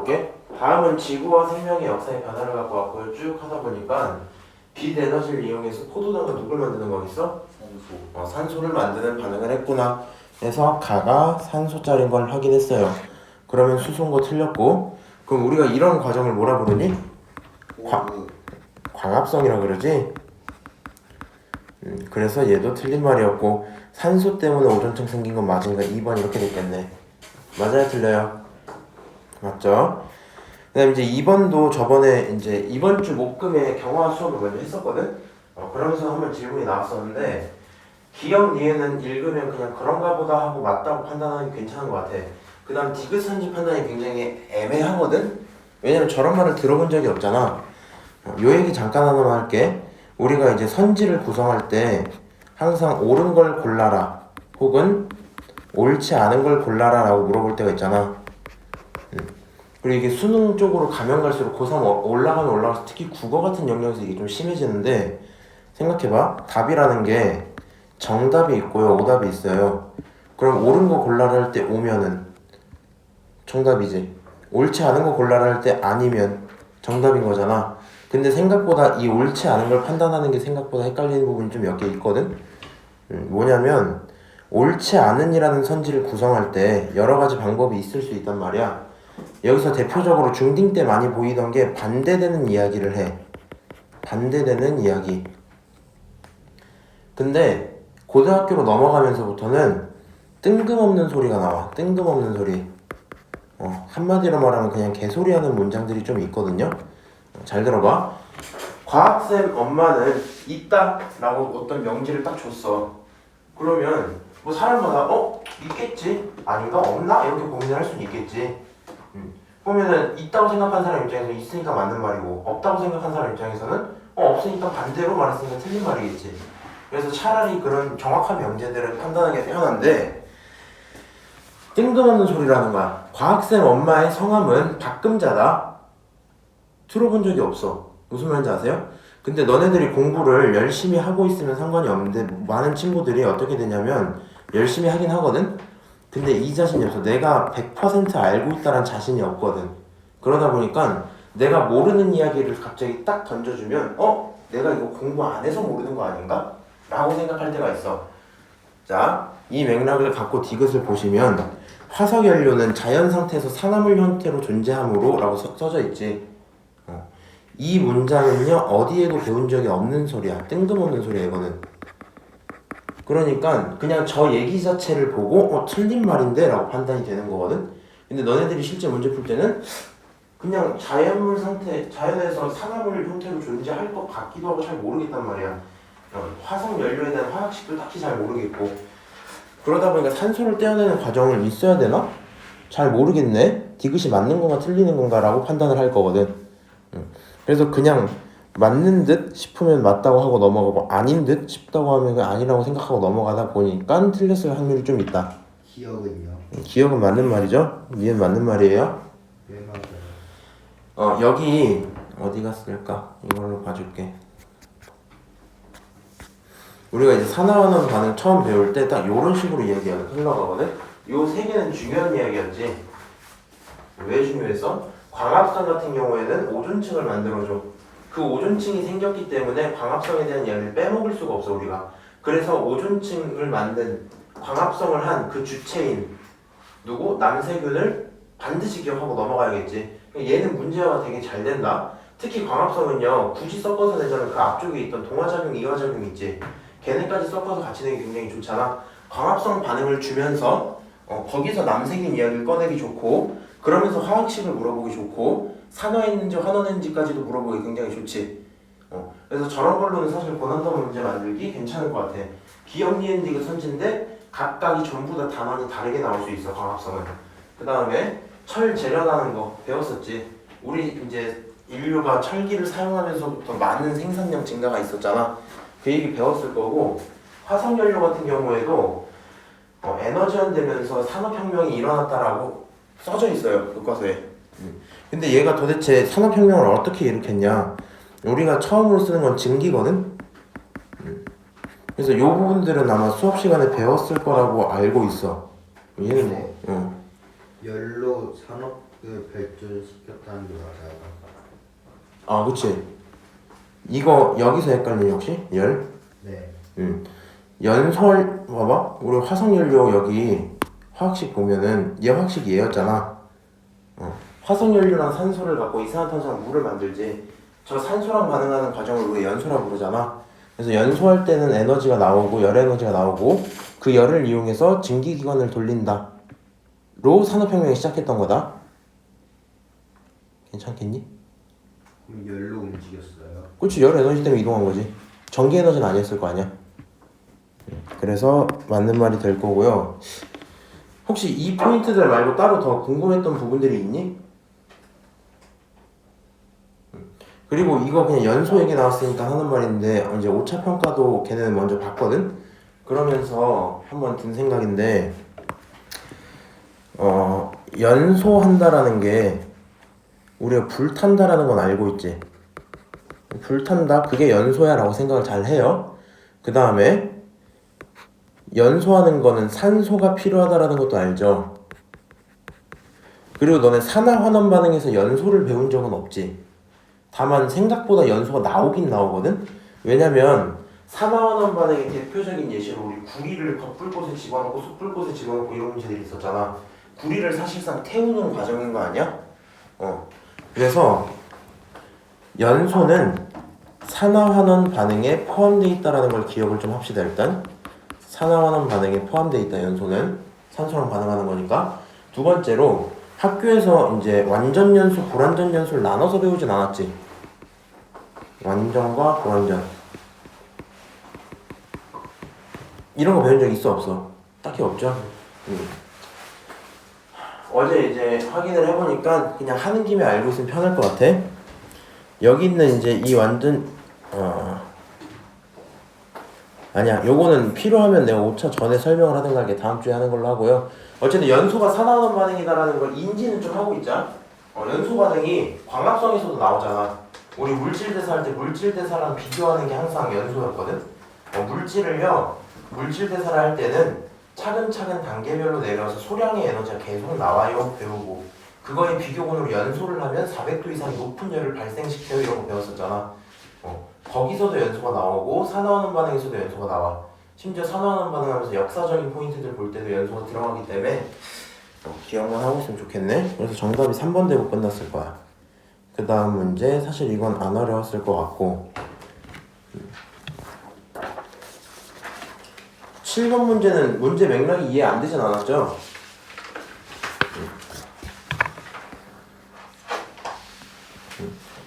물어볼게. 다음은 지구와 생명의 역사의 변화를 갖고 왔고요. 쭉 하다 보니까 빛 에너지를 이용해서 포도당은 누굴 만드는 거겠어? 산소. 산소를 만드는 반응을 했구나. 그래서 가가 산소짜리인 걸 확인했어요. 그러면 수소인 거 틀렸고, 그럼 우리가 이런 과정을 뭐라 부르니? 광합성이라 그러지? 그래서 얘도 틀린 말이었고, 산소 때문에 오존층 생긴 건 맞으니까 2번 이렇게 됐겠네. 맞아요, 틀려요? 맞죠? 그 다음에 이제 2번도 저번에 이제 이번 주 목금에 경화 수업을 먼저 했었거든? 그러면서 한번 질문이 나왔었는데, 기억 니에는 읽으면 그냥 그런가 보다 하고 맞다고 판단하는 게 괜찮은 것 같아. 그 다음 디귿선지 판단이 굉장히 애매하거든? 왜냐면 저런 말을 들어본 적이 없잖아. 요 얘기 잠깐 하나만 할게. 우리가 이제 선지를 구성할 때 항상 옳은 걸 골라라 혹은 옳지 않은 걸 골라라 라고 물어볼 때가 있잖아. 그리고 이게 수능 쪽으로 가면 갈수록 고3 올라가면 올라가서 특히 국어 같은 영역에서 이게 좀 심해지는데, 생각해봐. 답이라는 게 정답이 있고요, 오답이 있어요. 그럼 옳은 거 골라라 할 때 오면은 정답이지. 옳지 않은 거 골라라 할 때 아니면 정답인 거잖아. 근데 생각보다 이 옳지 않은 걸 판단하는 게 생각보다 헷갈리는 부분이 좀 몇 개 있거든? 뭐냐면 옳지 않은이라는 선지를 구성할 때 여러 가지 방법이 있을 수 있단 말이야. 여기서 대표적으로 중딩 때 많이 보이던 게 반대되는 이야기를 해. 반대되는 이야기. 근데 고등학교로 넘어가면서부터는 뜬금없는 소리가 나와. 뜬금없는 소리. 한마디로 말하면 그냥 개소리하는 문장들이 좀 있거든요. 잘 들어봐. 과학쌤 엄마는 있다 라고 어떤 명제를 딱 줬어. 그러면 뭐 사람마다 있겠지? 아닌가? 없나? 이렇게 고민을 할 수는 있겠지. 보면은 있다고 생각한 사람 입장에서 있으니까 맞는 말이고, 없다고 생각한 사람 입장에서는 없으니까 반대로 말했으니까 틀린 말이겠지. 그래서 차라리 그런 정확한 명제들을 판단하기 편한데, 뜬금없는 소리라는 거야. 과학쌤 엄마의 성함은 박금자다. 들어본 적이 없어. 무슨 말인지 아세요? 근데 너네들이 공부를 열심히 하고 있으면 상관이 없는데, 많은 친구들이 어떻게 되냐면 열심히 하긴 하거든? 근데 이 자신이 없어. 내가 100% 알고 있다는 자신이 없거든. 그러다 보니까 내가 모르는 이야기를 갑자기 딱 던져주면 내가 이거 공부 안 해서 모르는 거 아닌가? 라고 생각할 때가 있어. 자, 이 맥락을 갖고 디귿을 보시면 화석연료는 자연 상태에서 산화물 형태로 존재하므로 라고 써져 있지. 이 문장은요, 어디에도 배운 적이 없는 소리야. 뜬금없는 소리야, 이거는. 그러니까 그냥 저 얘기 자체를 보고 틀린 말인데 라고 판단이 되는 거거든. 근데 너네들이 실제 문제 풀 때는 그냥 자연물 상태, 자연에서 산화물 형태로 존재할 것 같기도 하고 잘 모르겠단 말이야. 화석 연료에 대한 화학식도 딱히 잘 모르겠고, 그러다 보니까 산소를 떼어내는 과정을 있어야 되나? 잘 모르겠네. 디귿이 맞는 건가 틀리는 건가 라고 판단을 할 거거든. 그래서 그냥 맞는 듯 싶으면 맞다고 하고 넘어가고, 아닌 듯 싶다고 하면 그냥 아니라고 생각하고 넘어가다 보니까 틀렸을 확률이 좀 있다. 기억은요? 기억은 맞는 말이죠? 니은 맞는 말이에요? 네, 맞아요. 여기 어디가 쓸까? 이걸로 봐줄게. 우리가 이제 산화환원 반응 처음 배울 때 딱 이런 식으로 이야기가 흘러가거든? 요 세 개는 중요한 이야기였지. 왜 중요했어? 광합성 같은 경우에는 오존층을 만들어줘. 그 오존층이 생겼기 때문에 광합성에 대한 이야기를 빼먹을 수가 없어, 우리가. 그래서 오존층을 만든, 광합성을 한 그 주체인 누구? 남세균을 반드시 기억하고 넘어가야겠지. 얘는 문제화가 되게 잘 된다. 특히 광합성은요, 굳이 섞어서 내자면 그 앞쪽에 있던 동화작용, 이화작용 있지. 걔네까지 섞어서 같이 내기 굉장히 좋잖아. 광합성 반응을 주면서 거기서 남세균 이야기를 꺼내기 좋고, 그러면서 화학식을 물어보기 좋고, 산화했는지 환원했는지까지도 물어보기 굉장히 좋지. 그래서 저런 걸로는 사실 고난도 문제 만들기 괜찮을 것 같아. 기억 니은디귿 선지인데 각각이 전부 다 단원이 다르게 나올 수 있어, 광합성은. 그 다음에 철 재련하는 거 배웠었지. 우리 이제 인류가 철기를 사용하면서부터 많은 생산량 증가가 있었잖아. 그 얘기 배웠을 거고, 화석연료 같은 경우에도 에너지원 되면서 산업혁명이 일어났다라고 써져 있어요, 교과서에. 근데 얘가 도대체 산업혁명을 어떻게 일으켰냐? 우리가 처음으로 쓰는 건 증기거든? 그래서 이 부분들은 아마 수업 시간에 배웠을 거라고 알고 있어. 얘는 연료 산업 그 발전시켰다는 게 맞아요. 아, 그치. 이거 여기서 헷갈리니 혹시? 열? 네. 연소할 봐봐. 우리 화석연료 여기 화학식 보면은 얘 화학식이 얘였잖아. 화석연료랑 산소를 갖고 이산화탄소랑 물을 만들지. 저 산소랑 반응하는 과정을 우리가 연소라 부르잖아. 그래서 연소할 때는 에너지가 나오고 열 에너지가 나오고 그 열을 이용해서 증기기관을 돌린다. 로 산업혁명이 시작했던 거다. 괜찮겠니? 그럼 열로 움직였어요. 그치, 열 에너지 때문에 이동한 거지. 전기 에너지는 아니었을 거 아니야. 그래서 맞는 말이 될 거고요. 혹시 이 포인트들 말고 따로 더 궁금했던 부분들이 있니? 그리고 이거 그냥 연소 얘기 나왔으니까 하는 말인데 이제 5차 평가도 걔네는 먼저 봤거든? 그러면서 한번 든 생각인데 연소한다라는 게 우리가 불탄다라는 건 알고 있지. 불탄다 그게 연소야 라고 생각을 잘 해요. 그 다음에 연소하는 거는 산소가 필요하다라는 것도 알죠. 그리고 너네 산화환원 반응에서 연소를 배운 적은 없지. 다만 생각보다 연소가 나오긴 나오거든. 왜냐면 산화환원 반응의 대표적인 예시로 우리 구리를 겉불꽃에 집어넣고 속불꽃에 집어넣고 이런 문제들이 있었잖아. 구리를 사실상 태우는 과정인 거 아니야? 그래서 연소는 산화환원 반응에 포함되어 있다라는 걸 기억을 좀 합시다. 일단 산화환원 반응에 포함되어 있다. 연소는 산소랑 반응하는 거니까. 두 번째로 학교에서 이제 완전 연소, 불완전 연소를 나눠서 배우진 않았지. 완전과 불완전 이런 거 배운 적 있어 없어? 딱히 없죠. 어제 이제 확인을 해보니까 그냥 하는 김에 알고 있으면 편할 것 같아. 여기 있는 이제 이 완전 아니야, 요거는 필요하면 내가 5차 전에 설명을 하든가 이게 다음 주에 하는 걸로 하고요. 어쨌든 연소가 산화환원 반응이다라는 걸 인지는 좀 하고 있자. 연소 반응이 광합성에서도 나오잖아. 우리 물질 대사할 때 물질 대사랑 비교하는 게 항상 연소였거든. 물질 대사를 할 때는 차근차근 단계별로 내려와서 소량의 에너지가 계속 나와요. 배우고 그거에 비교군으로 연소를 하면 400도 이상 높은 열을 발생시켜요. 이런 거 배웠었잖아. 거기서도 연소가 나오고 산화환원 반응에서도 연소가 나와. 심지어 산화환원 반응하면서 역사적인 포인트들 볼 때도 연소가 들어가기 때문에 기억만 하고 있으면 좋겠네. 그래서 정답이 3번 되고 끝났을 거야. 그 다음 문제 사실 이건 안 어려웠을 것 같고 7번 문제는 문제 맥락이 이해 안 되진 않았죠?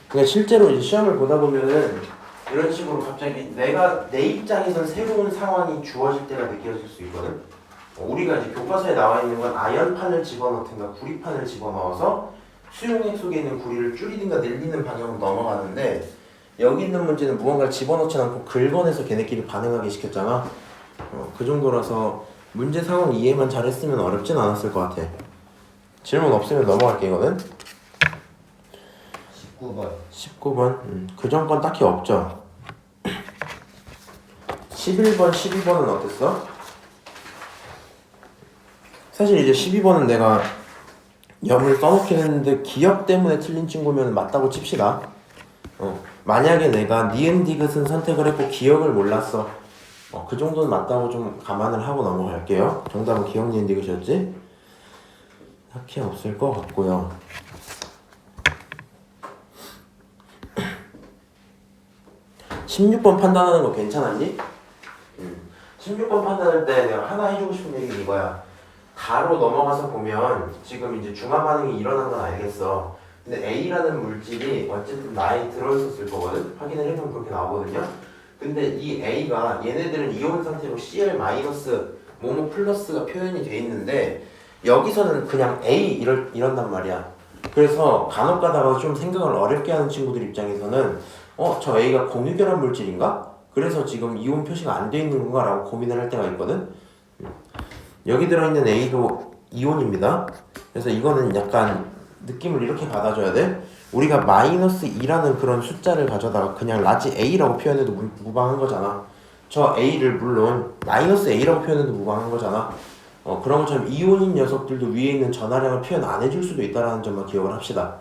그러니까 실제로 이제 시험을 보다 보면은 이런 식으로 갑자기 내 입장에선 새로운 상황이 주어질 때가 느껴질 수 있거든. 우리가 이제 교과서에 나와 있는 건 아연판을 집어넣든가 구리판을 집어넣어서 수용액 속에 있는 구리를 줄이든가 늘리는 방향으로 넘어가는데 여기 있는 문제는 무언가를 집어넣지 않고 긁어내서 걔네끼리 반응하게 시켰잖아. 그 정도라서 문제 상황 이해만 잘했으면 어렵진 않았을 것 같아. 질문 없으면 넘어갈게 이거는. 19번. 그 전 건 딱히 없죠. 11번, 12번은 어땠어? 사실 이제 12번은 내가 염을 써놓긴 했는데 기억 때문에 틀린 친구면 맞다고 칩시다. 만약에 내가 니은 디귿은 선택을 했고 기억을 몰랐어. 그 정도는 맞다고 좀 감안을 하고 넘어갈게요. 정답은 기억 니은 디귿이었지? 딱히 없을 것 같고요. 16번 판단하는 거 괜찮았니? 16번 판단할 때 내가 하나 해주고 싶은 얘기는 이거야. 가로 넘어가서 보면 지금 이제 중화 반응이 일어난 건 알겠어. 근데 A라는 물질이 어쨌든 나에 들어있었을 거거든. 확인을 해보면 그렇게 나오거든요. 근데 이 A가 얘네들은 이온 상태로 Cl 마이너스 모모 플러스가 표현이 돼 있는데 여기서는 그냥 A 이런단 말이야. 그래서 간혹 가다가 좀 생각을 어렵게 하는 친구들 입장에서는 저 A가 공유결합 물질인가? 그래서 지금 이온 표시가 안 돼 있는 건가? 라고 고민을 할 때가 있거든. 여기 들어있는 A도 이온입니다. 그래서 이거는 약간 느낌을 이렇게 받아줘야 돼. 우리가 마이너스 2라는 그런 숫자를 가져다가 그냥 라지 A라고 표현해도 무방한 거잖아. 저 A를 물론 마이너스 A라고 표현해도 무방한 거잖아. 그런 것처럼 이온인 녀석들도 위에 있는 전하량을 표현 안 해줄 수도 있다는 점만 기억을 합시다.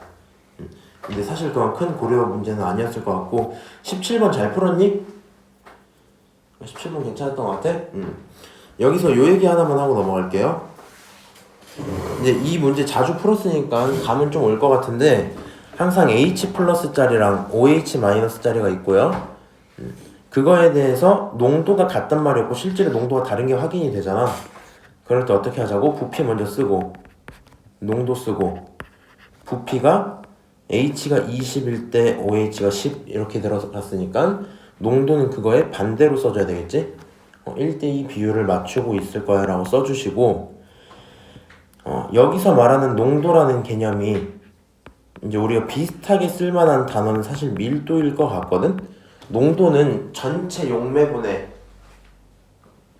근데 사실 그건 큰 고려 문제는 아니었을 것 같고 17번 잘 풀었니? 17번 괜찮았던 것 같아? 여기서 요 얘기 하나만 하고 넘어갈게요. 이제 이 문제 자주 풀었으니까 감은 좀 올 것 같은데 항상 H 플러스 짜리랑 OH 마이너스 짜리가 있고요. 그거에 대해서 농도가 같단 말이었고 실제로 농도가 다른 게 확인이 되잖아. 그럴 때 어떻게 하자고? 부피 먼저 쓰고 농도 쓰고 부피가 H가 20일 때 OH가 10 이렇게 들어갔으니까 농도는 그거에 반대로 써줘야 되겠지? 1대2 비율을 맞추고 있을 거야 라고 써주시고 여기서 말하는 농도라는 개념이 이제 우리가 비슷하게 쓸만한 단어는 사실 밀도일 것 같거든? 농도는 전체 용매분의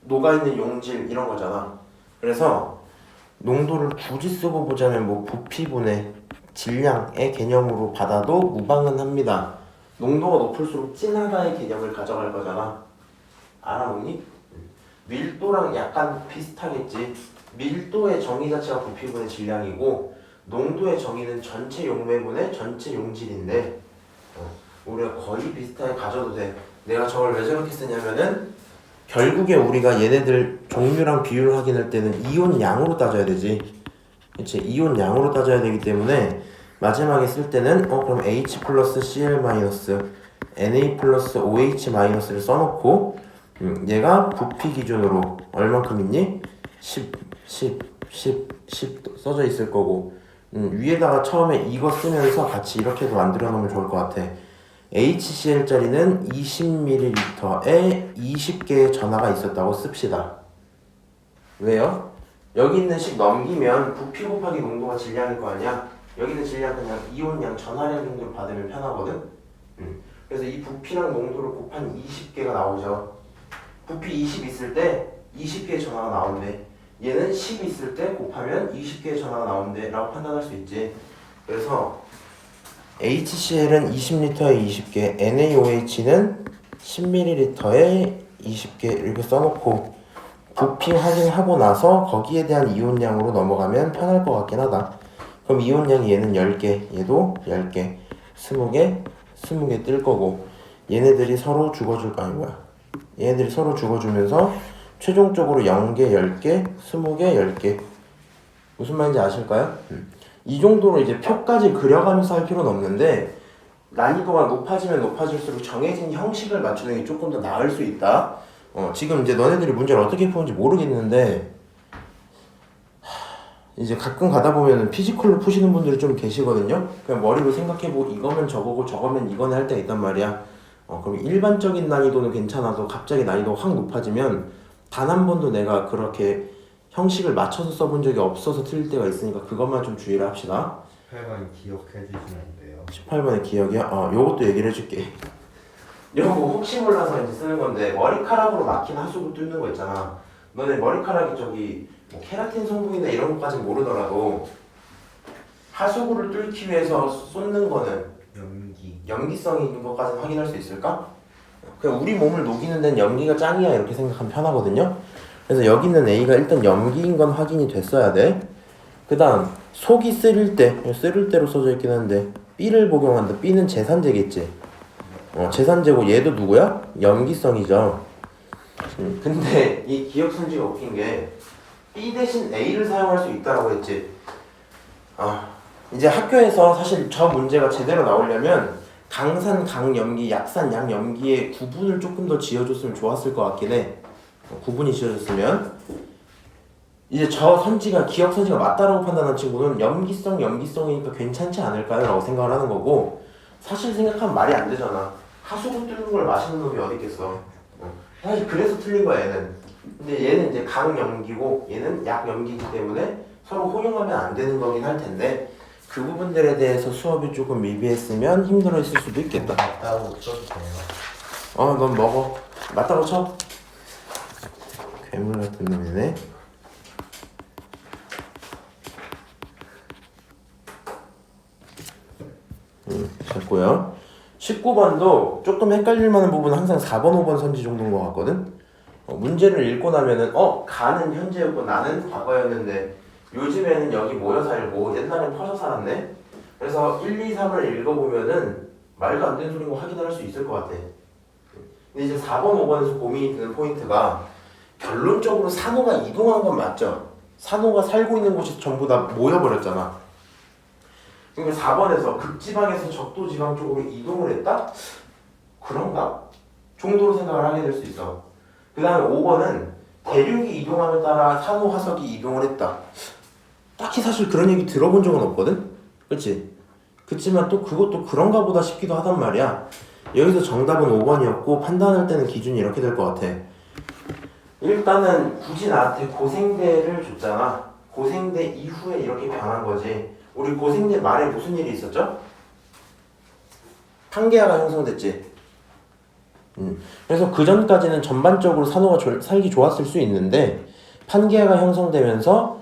녹아있는 용질 이런 거잖아. 그래서 농도를 굳이 쓰고 보자면 뭐 부피분의 질량의 개념으로 받아도 무방은 합니다. 농도가 높을수록 진하다의 개념을 가져갈 거잖아. 알아보니? 밀도랑 약간 비슷하겠지. 밀도의 정의 자체가 부피분의 질량이고 농도의 정의는 전체 용매분의 전체 용질인데 우리가 거의 비슷하게 가져도 돼. 내가 저걸 왜 저렇게 쓰냐면은 결국에 우리가 얘네들 종류랑 비율 확인할 때는 이온 양으로 따져야 되지. 그치? 이온 양으로 따져야 되기 때문에 마지막에 쓸 때는 그럼 H 플러스 Cl 마이너스 Na 플러스 OH 마이너스를 써놓고 얘가 부피 기준으로 얼만큼 있니? 10 써져 있을 거고 위에다가 처음에 이거 쓰면서 같이 이렇게도 만들어 놓으면 좋을 것 같아. HCl짜리는 20ml에 20개의 전하가 있었다고 씁시다. 왜요? 여기 있는 식 넘기면 부피 곱하기 농도가 질량일 거 아니야? 여기 있는 질량 그냥 이온량 전하량 정도로 받으면 편하거든? 그래서 이 부피랑 농도를 곱한 20개가 나오죠. 부피 20 있을 때 20개의 전하가 나온대. 얘는 10 있을 때 곱하면 20개의 전하가 나온대 라고 판단할 수 있지. 그래서 HCl은 20L에 20개, NaOH는 10ml에 20개 이렇게 써놓고 부피 확인하고 나서 거기에 대한 이온량으로 넘어가면 편할 것 같긴 하다. 그럼 이온량이 얘는 10개, 얘도 10개, 20개, 20개 뜰 거고 얘네들이 서로 죽어줄 거 아니야. 얘네들이 서로 죽어주면서 최종적으로 0개, 10개, 20개, 10개 무슨 말인지 아실까요? 이 정도로 이제 표까지 그려가면서 할 필요는 없는데 난이도가 높아지면 높아질수록 정해진 형식을 맞추는 게 조금 더 나을 수 있다. 지금 이제 너네들이 문제를 어떻게 푸는지 모르겠는데 이제 가끔 가다 보면은 피지컬로 푸시는 분들이 좀 계시거든요. 그냥 머리로 생각해보고 이거면 저거고 저거면 이거네 할 때가 있단 말이야. 그럼 일반적인 난이도는 괜찮아도 갑자기 난이도가 확 높아지면 단 한 번도 내가 그렇게 형식을 맞춰서 써본 적이 없어서 틀릴 때가 있으니까 그것만 좀 주의를 합시다. 18번 기억해 주시면 안 돼요. 18번의 기억이야? 요것도 얘기를 해줄게. 요거 혹시 몰라서 이제 쓰는 건데 머리카락으로 막힌 하수구 뚫는 거 있잖아. 너네 머리카락이 저기 뭐 케라틴 성분이나 이런 것까진 모르더라도 하수구를 뚫기 위해서 쏟는 거는 연기성이 있는 것까지는 확인할 수 있을까? 그냥 우리 몸을 녹이는 데는 연기가 짱이야 이렇게 생각하면 편하거든요. 그래서 여기 있는 A가 일단 염기인 건 확인이 됐어야 돼. 그 다음 속이 쓰릴 때로 써져 있긴 한데 B를 복용한다. B는 제산제겠지. 제산제고 얘도 누구야? 염기성이죠. 근데 이 기억 손지가 웃긴 게 B 대신 A를 사용할 수 있다라고 했지. 이제 학교에서 사실 저 문제가 제대로 나오려면 강산, 강염기, 약산, 양염기의 구분을 조금 더 지어줬으면 좋았을 것 같긴 해. 구분이 지어졌으면 이제 저 선지가 기억 선지가 맞다라고 판단한 친구는 염기성이니까 괜찮지 않을까요? 라고 생각을 하는 거고 사실 생각하면 말이 안 되잖아. 하수구 뚫는 걸 마시는 놈이 어디 있겠어. 사실 그래서 틀린 거야 얘는. 근데 얘는 이제 강염기고 얘는 약염기이기 때문에 서로 혼용하면 안 되는 거긴 할 텐데 그 부분들에 대해서 수업이 조금 미비했으면 힘들어 했을 수도 있겠다. 맞다고 써도 돼요. 넌 먹어. 맞다고 쳐? 괴물 같은 놈이네. 됐고요. 19번도 조금 헷갈릴 만한 부분은 항상 4번, 5번 선지 정도인 것 같거든? 문제를 읽고 나면은 가는 현재였고 나는 과거였는데 요즘에는 여기 모여 살고 옛날엔 퍼져 살았네. 그래서 1, 2, 3을 읽어보면은 말도 안 되는 소리인 거 확인할 수 있을 것 같아. 근데 이제 4번, 5번에서 고민이 드는 포인트가 결론적으로 산호가 이동한 건 맞죠? 산호가 살고 있는 곳이 전부 다 모여버렸잖아. 그러니까 4번에서 극지방에서 적도지방 쪽으로 이동을 했다? 그런가? 정도로 생각을 하게 될 수 있어. 그 다음에 5번은 대륙이 이동함에 따라 산호 화석이 이동을 했다. 딱히 사실 그런 얘기 들어본 적은 없거든? 그치? 그치만 또 그것도 그런가 보다 싶기도 하단 말이야. 여기서 정답은 5번이었고 판단할 때는 기준이 이렇게 될 것 같아. 일단은 굳이 나한테 고생대를 줬잖아. 고생대 이후에 이렇게 변한 거지. 우리 고생대 말에 무슨 일이 있었죠? 판게아가 형성됐지. 그래서 그 전까지는 전반적으로 산호가 살기 좋았을 수 있는데 판게아가 형성되면서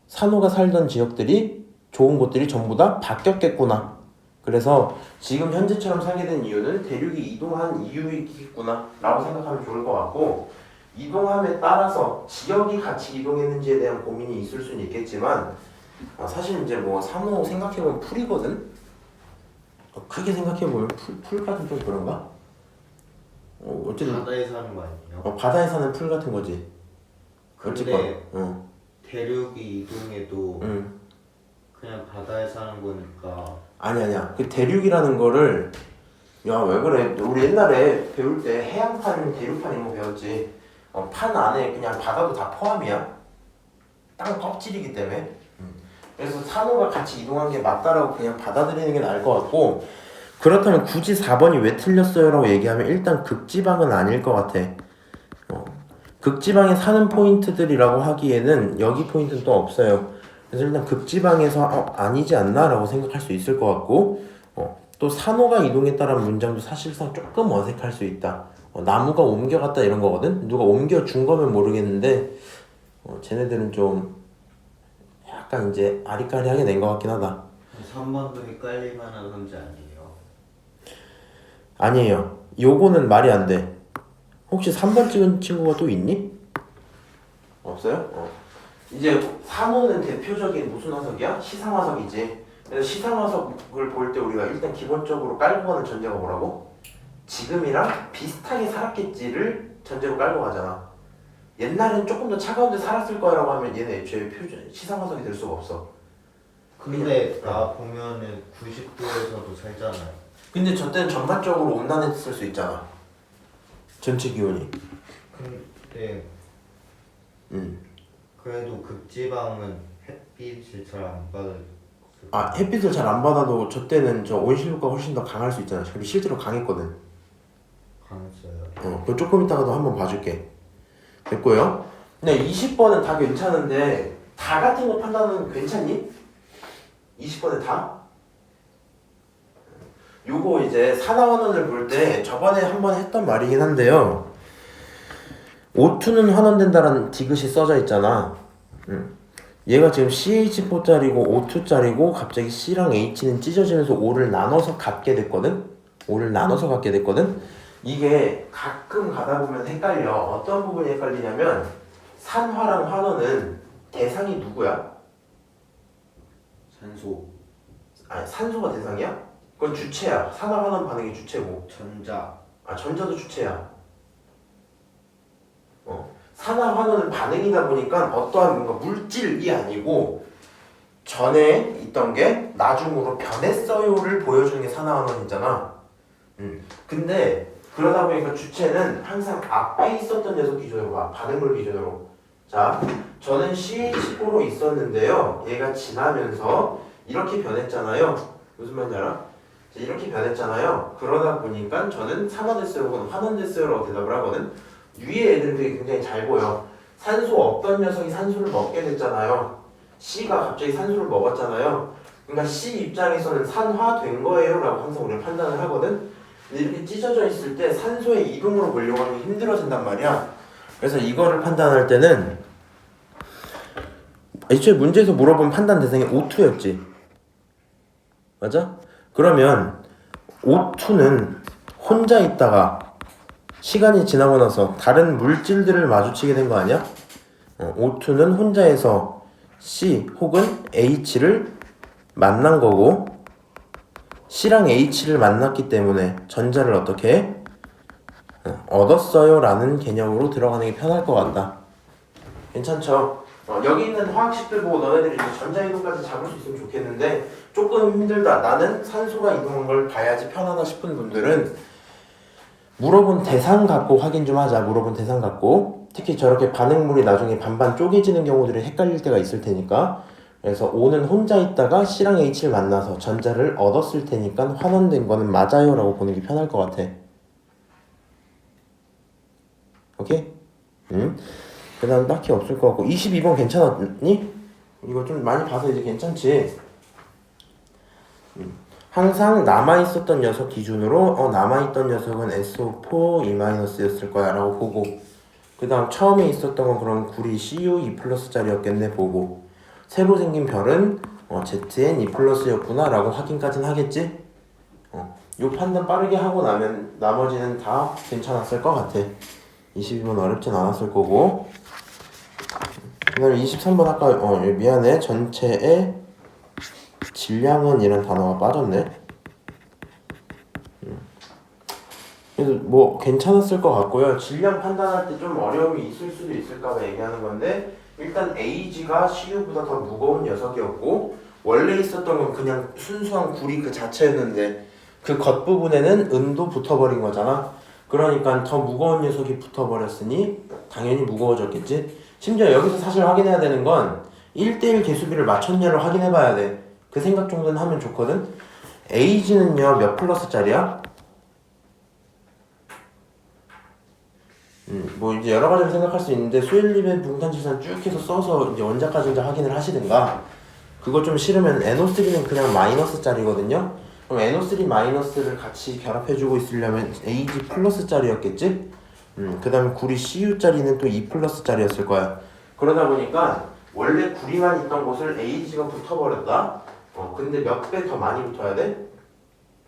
산호가 살던 지역들이 좋은 곳들이 전부 다 바뀌었겠구나. 그래서 지금 현재처럼 살게 된 이유는 대륙이 이동한 이유이겠구나 라고 생각하면 좋을 것 같고, 이동함에 따라서 지역이 같이 이동했는지에 대한 고민이 있을 수는 있겠지만 사실 이제 뭐 산호 생각해보면 풀이거든? 크게 생각해보면 풀 같은 좀 그런가? 어쨌든 바다에 사는 거 아니에요? 바다에 사는 풀 같은 거지. 근데 어쨌건, 대륙이 이동해도 그냥 바다에 사는 거니까. 아니야. 그 대륙이라는 거를 야 왜 그래? 우리 옛날에 배울 때 해양판, 대륙판 이런 거 배웠지. 판 안에 그냥 바다도 다 포함이야. 땅 껍질이기 때문에. 그래서 산호가 같이 이동한 게 맞다라고 그냥 받아들이는 게 나을 것 같고, 그렇다면 굳이 4번이 왜 틀렸어요? 라고 얘기하면 일단 극지방은 아닐 것 같아. 극지방에 사는 포인트들이라고 하기에는 여기 포인트는 또 없어요. 그래서 일단 극지방에서 아니지 않나? 라고 생각할 수 있을 것 같고, 또 산호가 이동했다라는 문장도 사실상 조금 어색할 수 있다. 나무가 옮겨갔다 이런 거거든? 누가 옮겨준 거면 모르겠는데 쟤네들은 좀 약간 이제 아리까리하게 낸 것 같긴 하다. 3번도 헷갈릴 만한 문제 아니에요? 아니에요. 요거는 말이 안 돼. 혹시 3번 찍은 친구가 또 있니? 없어요? 이제 산호는 대표적인 무슨 화석이야? 시상화석이지. 그래서 시상화석을 볼 때 우리가 일단 기본적으로 깔고 가는 전제가 뭐라고? 지금이랑 비슷하게 살았겠지를 전제로 깔고 가잖아. 옛날엔 조금 더 차가운 데 살았을 거라고 하면 얘는 애초에 시상화석이 될 수가 없어. 근데 나 보면은 90도에서도 살잖아요. 근데 저 때는 전반적으로 온난했을 수 있잖아. 전체 기온이. 근데 그래도 극지방은 햇빛을 잘 안 받을. 햇빛을 잘 안 받아도 저 때는 저 온실효과가 훨씬 더 강할 수 있잖아. 근데 실제로 강했거든. 강했어요. 그거 조금 이따가도 한번 봐줄게. 됐고요. 근데 20번은 다 괜찮은데 다 같은 거 판단은 괜찮니? 20번에 다? 요거 이제 산화환원을 볼 때 저번에 한번 했던 말이긴 한데요. O2는 환원된다라는 디귿이 써져 있잖아. 얘가 지금 CH4짜리고 O2짜리고 갑자기 C랑 H는 찢어지면서 O를 나눠서 갖게 됐거든? O를 나눠서 갖게 됐거든? 이게 가끔 가다 보면 헷갈려. 어떤 부분이 헷갈리냐면 산화랑 환원은 대상이 누구야? 산소. 아니 산소가 대상이야? 그건 주체야. 산화 환원 반응이 주체고. 전자. 전자도 주체야. 산화 환원은 반응이다 보니까 어떠한 뭔가 물질이 아니고 전에 있던 게 나중으로 변했어요를 보여주는 게 산화 환원이잖아. 근데 그러다 보니까 주체는 항상 앞에 있었던 녀석 기준으로 봐. 반응물 기준으로. 자, 저는 CH4로 있었는데요. 얘가 지나면서 이렇게 변했잖아요. 무슨 말인지 알아? 이렇게 변했잖아요. 그러다 보니까 저는 산화됐어요 혹은 환원됐어요라고 대답을 하거든. 위에 애들이 굉장히 잘 보여. 산소 없던 녀석이 산소를 먹게 됐잖아요. C가 갑자기 산소를 먹었잖아요. 그러니까 C 입장에서는 산화된 거예요 라고 항상 우리가 판단을 하거든. 근데 이렇게 찢어져 있을 때 산소의 이동으로 보려고 하면 힘들어진단 말이야. 그래서 이거를 판단할 때는 애초에 문제에서 물어본 판단 대상이 O2였지. 맞아? 그러면 O2는 혼자 있다가 시간이 지나고 나서 다른 물질들을 마주치게 된 거 아니야? O2는 혼자에서 C 혹은 H를 만난 거고 C랑 H를 만났기 때문에 전자를 어떻게 해? 얻었어요 라는 개념으로 들어가는 게 편할 것 같다. 괜찮죠? 여기 있는 화학식들 보고 너네들이 이제 전자 이동까지 잡을 수 있으면 좋겠는데 조금 힘들다. 나는 산소가 이동한 걸 봐야지 편하다 싶은 분들은 물어본 대상 갖고 확인 좀 하자. 물어본 대상 갖고. 특히 저렇게 반응물이 나중에 반반 쪼개지는 경우들이 헷갈릴 때가 있을 테니까. 그래서 O는 혼자 있다가 C랑 H를 만나서 전자를 얻었을 테니까 환원된 거는 맞아요 라고 보는 게 편할 것 같아. 오케이? 응? 그 다음 딱히 없을 것 같고 22번 괜찮았니? 이거 좀 많이 봐서 이제 괜찮지? 항상 남아있었던 녀석 기준으로 남아있던 녀석은 SO4 E-였을 거야 라고 보고 그 다음 처음에 있었던 건 그럼 구리 CU E+, 짜리였겠네 보고 새로 생긴 별은 ZN E+, 였구나 라고 확인까지는 하겠지? 요 판단 빠르게 하고 나면 나머지는 다 괜찮았을 것 같아. 22번 어렵진 않았을 거고 그 다음에 23번 아까 미안해 전체의 질량은 이런 단어가 빠졌네. 그래서 뭐 괜찮았을 것 같고요. 질량 판단할 때 좀 어려움이 있을 수도 있을까봐 얘기하는 건데 일단 AG가 CU보다 더 무거운 녀석이었고 원래 있었던 건 그냥 순수한 구리 그 자체였는데 그 겉부분에는 은도 붙어버린 거잖아. 그러니까 더 무거운 녀석이 붙어버렸으니 당연히 무거워졌겠지. 심지어 여기서 사실 확인해야 되는 건 1대1 개수비를 맞췄냐를 확인해봐야 돼. 그 생각 정도는 하면 좋거든. AG는요 몇 플러스짜리야? 뭐 이제 여러 가지로 생각할 수 있는데 수일림의 분탄질산 쭉 해서 써서 이제 원자까지 이제 확인을 하시든가 그거 좀 싫으면 NO3는 그냥 마이너스짜리거든요. 그럼 NO3 마이너스를 같이 결합해주고 있으려면 AG 플러스짜리였겠지? 그 다음에 구리 CU짜리는 또 E 플러스짜리였을 거야. 그러다 보니까 원래 구리만 있던 곳을 AG가 붙어버렸다. 근데 몇 배 더 많이 붙어야 돼?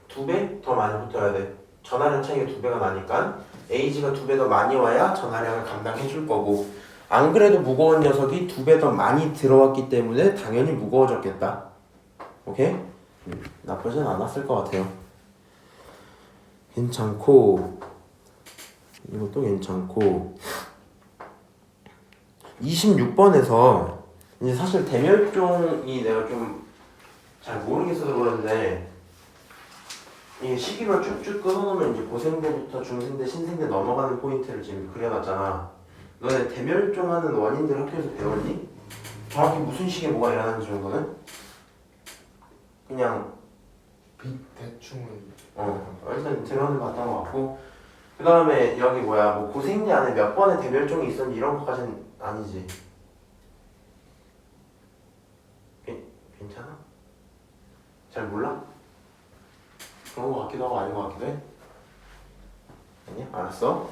2배 더 많이 붙어야 돼. 전하량 차이가 2배가 나니까 AG가 2배 더 많이 와야 전하량을 감당해 줄 거고 안 그래도 무거운 녀석이 2배 더 많이 들어왔기 때문에 당연히 무거워졌겠다. 오케이? 나쁘진 않았을 것 같아요. 괜찮고 이것도 괜찮고 26번에서 이제 사실 대멸종이 내가 좀 잘 모르겠어서 그런데 이게 시기로 쭉쭉 끊어놓으면 이제 고생대부터 중생대, 신생대 넘어가는 포인트를 지금 그려놨잖아. 너네 대멸종하는 원인들 학교에서 배웠니? 정확히 무슨 시기에 뭐가 일어나는지 정도는? 그냥 대충은 일단 들어는 봤던 것 같고 그 다음에 여기 뭐야 뭐 고생대 안에 몇 번의 대멸종이 있었는지 이런 것까지는 아니지. 괜찮아? 잘 몰라? 그런 거 같기도 하고 아닌 거 같기도 해? 아니야? 알았어.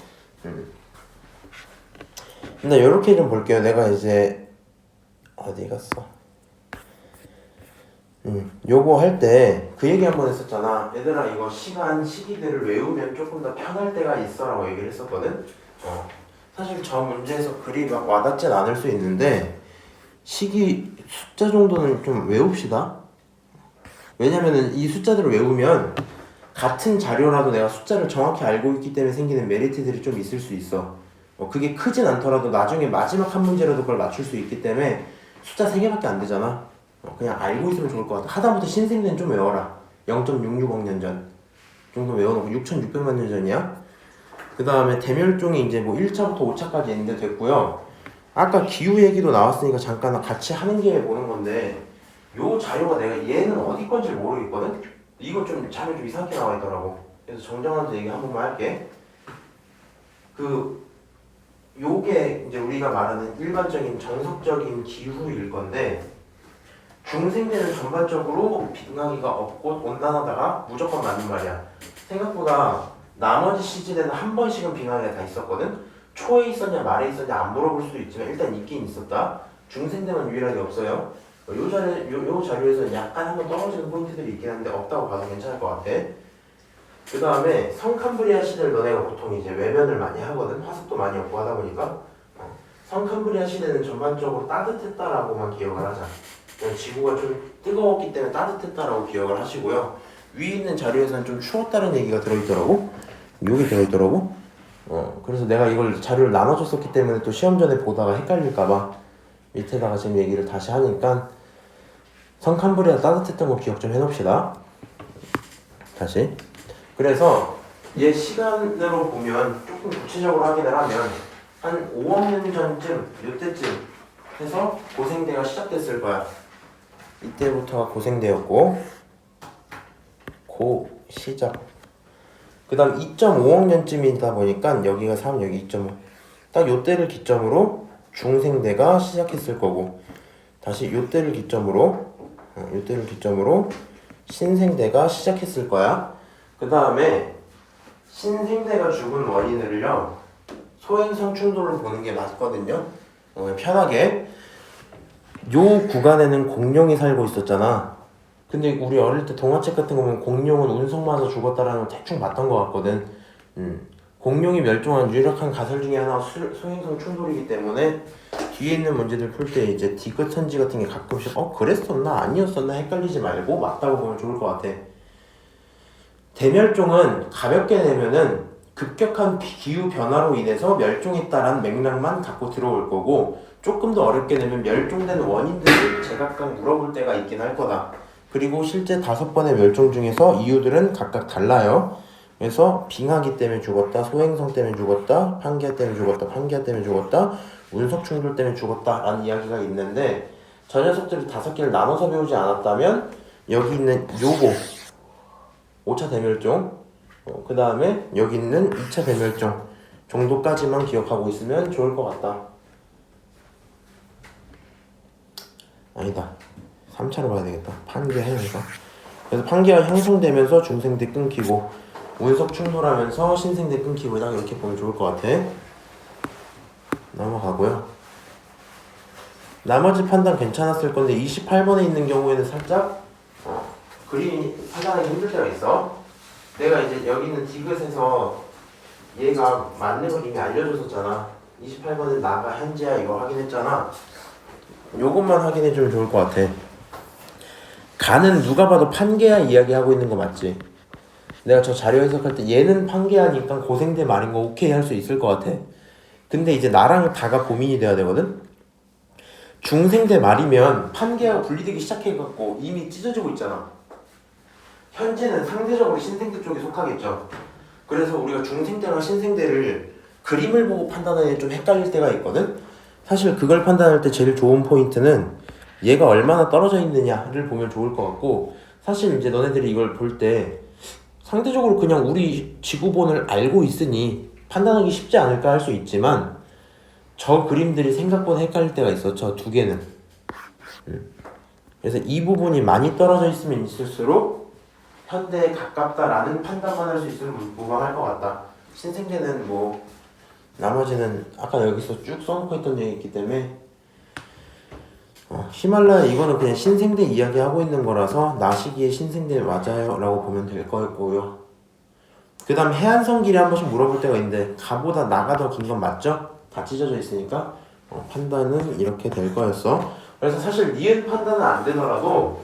근데 요렇게 좀 볼게요. 내가 이제 어디 갔어? 요거 할 때 그 얘기 한번 했었잖아. 얘들아 이거 시간, 시기들을 외우면 조금 더 편할 때가 있어 라고 얘기를 했었거든. 사실 저 문제에서 그리 막 와닿진 않을 수 있는데 시기 숫자 정도는 좀 외웁시다. 왜냐면은 이 숫자들을 외우면 같은 자료라도 내가 숫자를 정확히 알고 있기 때문에 생기는 메리트들이 좀 있을 수 있어. 그게 크진 않더라도 나중에 마지막 한 문제라도 그걸 맞출 수 있기 때문에 숫자 3개밖에 안 되잖아. 그냥 알고 있으면 좋을 것 같아. 하다못해 신생대는 좀 외워라. 0.660억 년 전 정도 외워놓고 6,600만 년 전이야. 그 다음에 대멸종이 이제 뭐 1차부터 5차까지 있는데 됐고요. 아까 기후 얘기도 나왔으니까 잠깐 같이 하는 김에 보는 건데 요 자료가 내가 얘는 어디 건지 모르겠거든? 이거 좀 자료 좀 이상하게 나와 있더라고. 그래서 정정한테 얘기 한 번만 할게. 요게 이제 우리가 말하는 일반적인 정석적인 기후일 건데 중생대는 전반적으로 빙하기가 없고 온난하다가 무조건 맞는 말이야. 생각보다 나머지 시즌에는 한 번씩은 빙하기가 다 있었거든. 초에 있었냐 말에 있었냐 안 물어볼 수도 있지만 일단 있긴 있었다. 중생대만 유일하게 없어요. 요 자료에서 약간 한번 떨어지는 포인트들이 있긴 한데 없다고 봐도 괜찮을 것 같아. 그 다음에 성캄브리아 시대를 너네가 보통 이제 외면을 많이 하거든. 화석도 많이 없고 하다 보니까 성캄브리아 시대는 전반적으로 따뜻했다라고만 기억을 하자. 그냥 지구가 좀 뜨거웠기 때문에 따뜻했다라고 기억을 하시고요. 위에 있는 자료에서는 좀 추웠다는 얘기가 들어있더라고. 여기 들어있더라고. 그래서 내가 이걸 자료를 나눠줬었기 때문에 또 시험 전에 보다가 헷갈릴까봐 밑에다가 지금 얘기를 다시 하니까 성캄브리아 따뜻했던 거 기억 좀 해놓읍시다. 다시. 그래서 얘 시간으로 보면 조금 구체적으로 확인을 하면 한 5억 년 전쯤 이때쯤 해서 고생대가 시작됐을 거야. 이때부터가 고생대였고 고 시작. 그 다음 2.5억 년쯤이다 보니까 여기가 3, 여기 2.5. 딱 요때를 기점으로 중생대가 시작했을 거고 다시 요때를 기점으로 신생대가 시작했을 거야. 그 다음에 신생대가 죽은 원인을요 소행성 충돌로 보는 게 맞거든요. 편하게 요 구간에는 공룡이 살고 있었잖아. 근데 우리 어릴 때 동화책 같은 거 보면 공룡은 운석 맞아 죽었다라는 걸 대충 봤던 것 같거든. 공룡이 멸종한 유력한 가설 중에 하나가 소행성 충돌이기 때문에 뒤에 있는 문제들 풀 때 이제 디귿 선지 같은 게 가끔씩 그랬었나 아니었었나 헷갈리지 말고 맞다고 보면 좋을 것 같아. 대멸종은 가볍게 내면은 급격한 기후 변화로 인해서 멸종했다라는 맥락만 갖고 들어올 거고 조금 더 어렵게 내면 멸종된 원인들을 제각각 물어볼 때가 있긴 할 거다. 그리고 실제 5번의 멸종 중에서 이유들은 각각 달라요. 그래서 빙하기 때문에 죽었다, 소행성 때문에 죽었다, 판기아 때문에 죽었다, 판기아 때문에 죽었다, 운석 충돌 때문에 죽었다 라는 이야기가 있는데 저 녀석들을 5개를 나눠서 배우지 않았다면 여기 있는 요거 5차 대멸종 그 다음에 여기 있는 2차 대멸종 정도까지만 기억하고 있으면 좋을 것 같다. 아니다. 3차로 봐야 되겠다. 판기아 해면서. 그래서 판기아 형성되면서 중생대 끊기고 운석 충돌하면서 신생대 끊기고 딱 이렇게 보면 좋을 것 같아. 넘어가고요. 나머지 판단 괜찮았을 건데 28번에 있는 경우에는 살짝 그림이 판단하기 힘들 때가 있어. 내가 이제 여기 있는 디귿에서 얘가 맞는 걸 이미 알려줬었잖아. 28번에 나가 현재야 이거 확인했잖아. 요것만 확인해주면 좋을 것 같아. 가는 누가 봐도 판게아 이야기하고 있는 거 맞지? 내가 저 자료 해석할 때 얘는 판게아니까 고생대 말인 거 오케이 할 수 있을 것 같아. 근데 이제 나랑 다가 고민이 돼야 되거든? 중생대 말이면 판게아가 분리되기 시작해갖고 이미 찢어지고 있잖아. 현재는 상대적으로 신생대 쪽에 속하겠죠. 그래서 우리가 중생대랑 신생대를 그림을 보고 판단하는 게 좀 헷갈릴 때가 있거든? 사실 그걸 판단할 때 제일 좋은 포인트는 얘가 얼마나 떨어져 있느냐를 보면 좋을 것 같고 사실 이제 너네들이 이걸 볼 때 상대적으로 그냥 우리 지구본을 알고 있으니 판단하기 쉽지 않을까 할 수 있지만 저 그림들이 생각보다 헷갈릴 때가 있어. 저 2개는. 그래서 이 부분이 많이 떨어져 있으면 있을수록 현대에 가깝다라는 판단만 할 수 있으면 무방할 것 같다. 신생대는 뭐 나머지는 아까 여기서 쭉 써놓고 있던 얘기 있기 때문에 히말라야 이거는 그냥 신생대 이야기하고 있는 거라서 나시기에 신생대 맞아요 라고 보면 될 거고요. 그 다음 해안선 길이 한 번씩 물어볼 때가 있는데 가보다 나가 더 긴 건 맞죠? 다 찢어져 있으니까 판단은 이렇게 될 거였어. 그래서 사실 니은 판단은 안 되더라도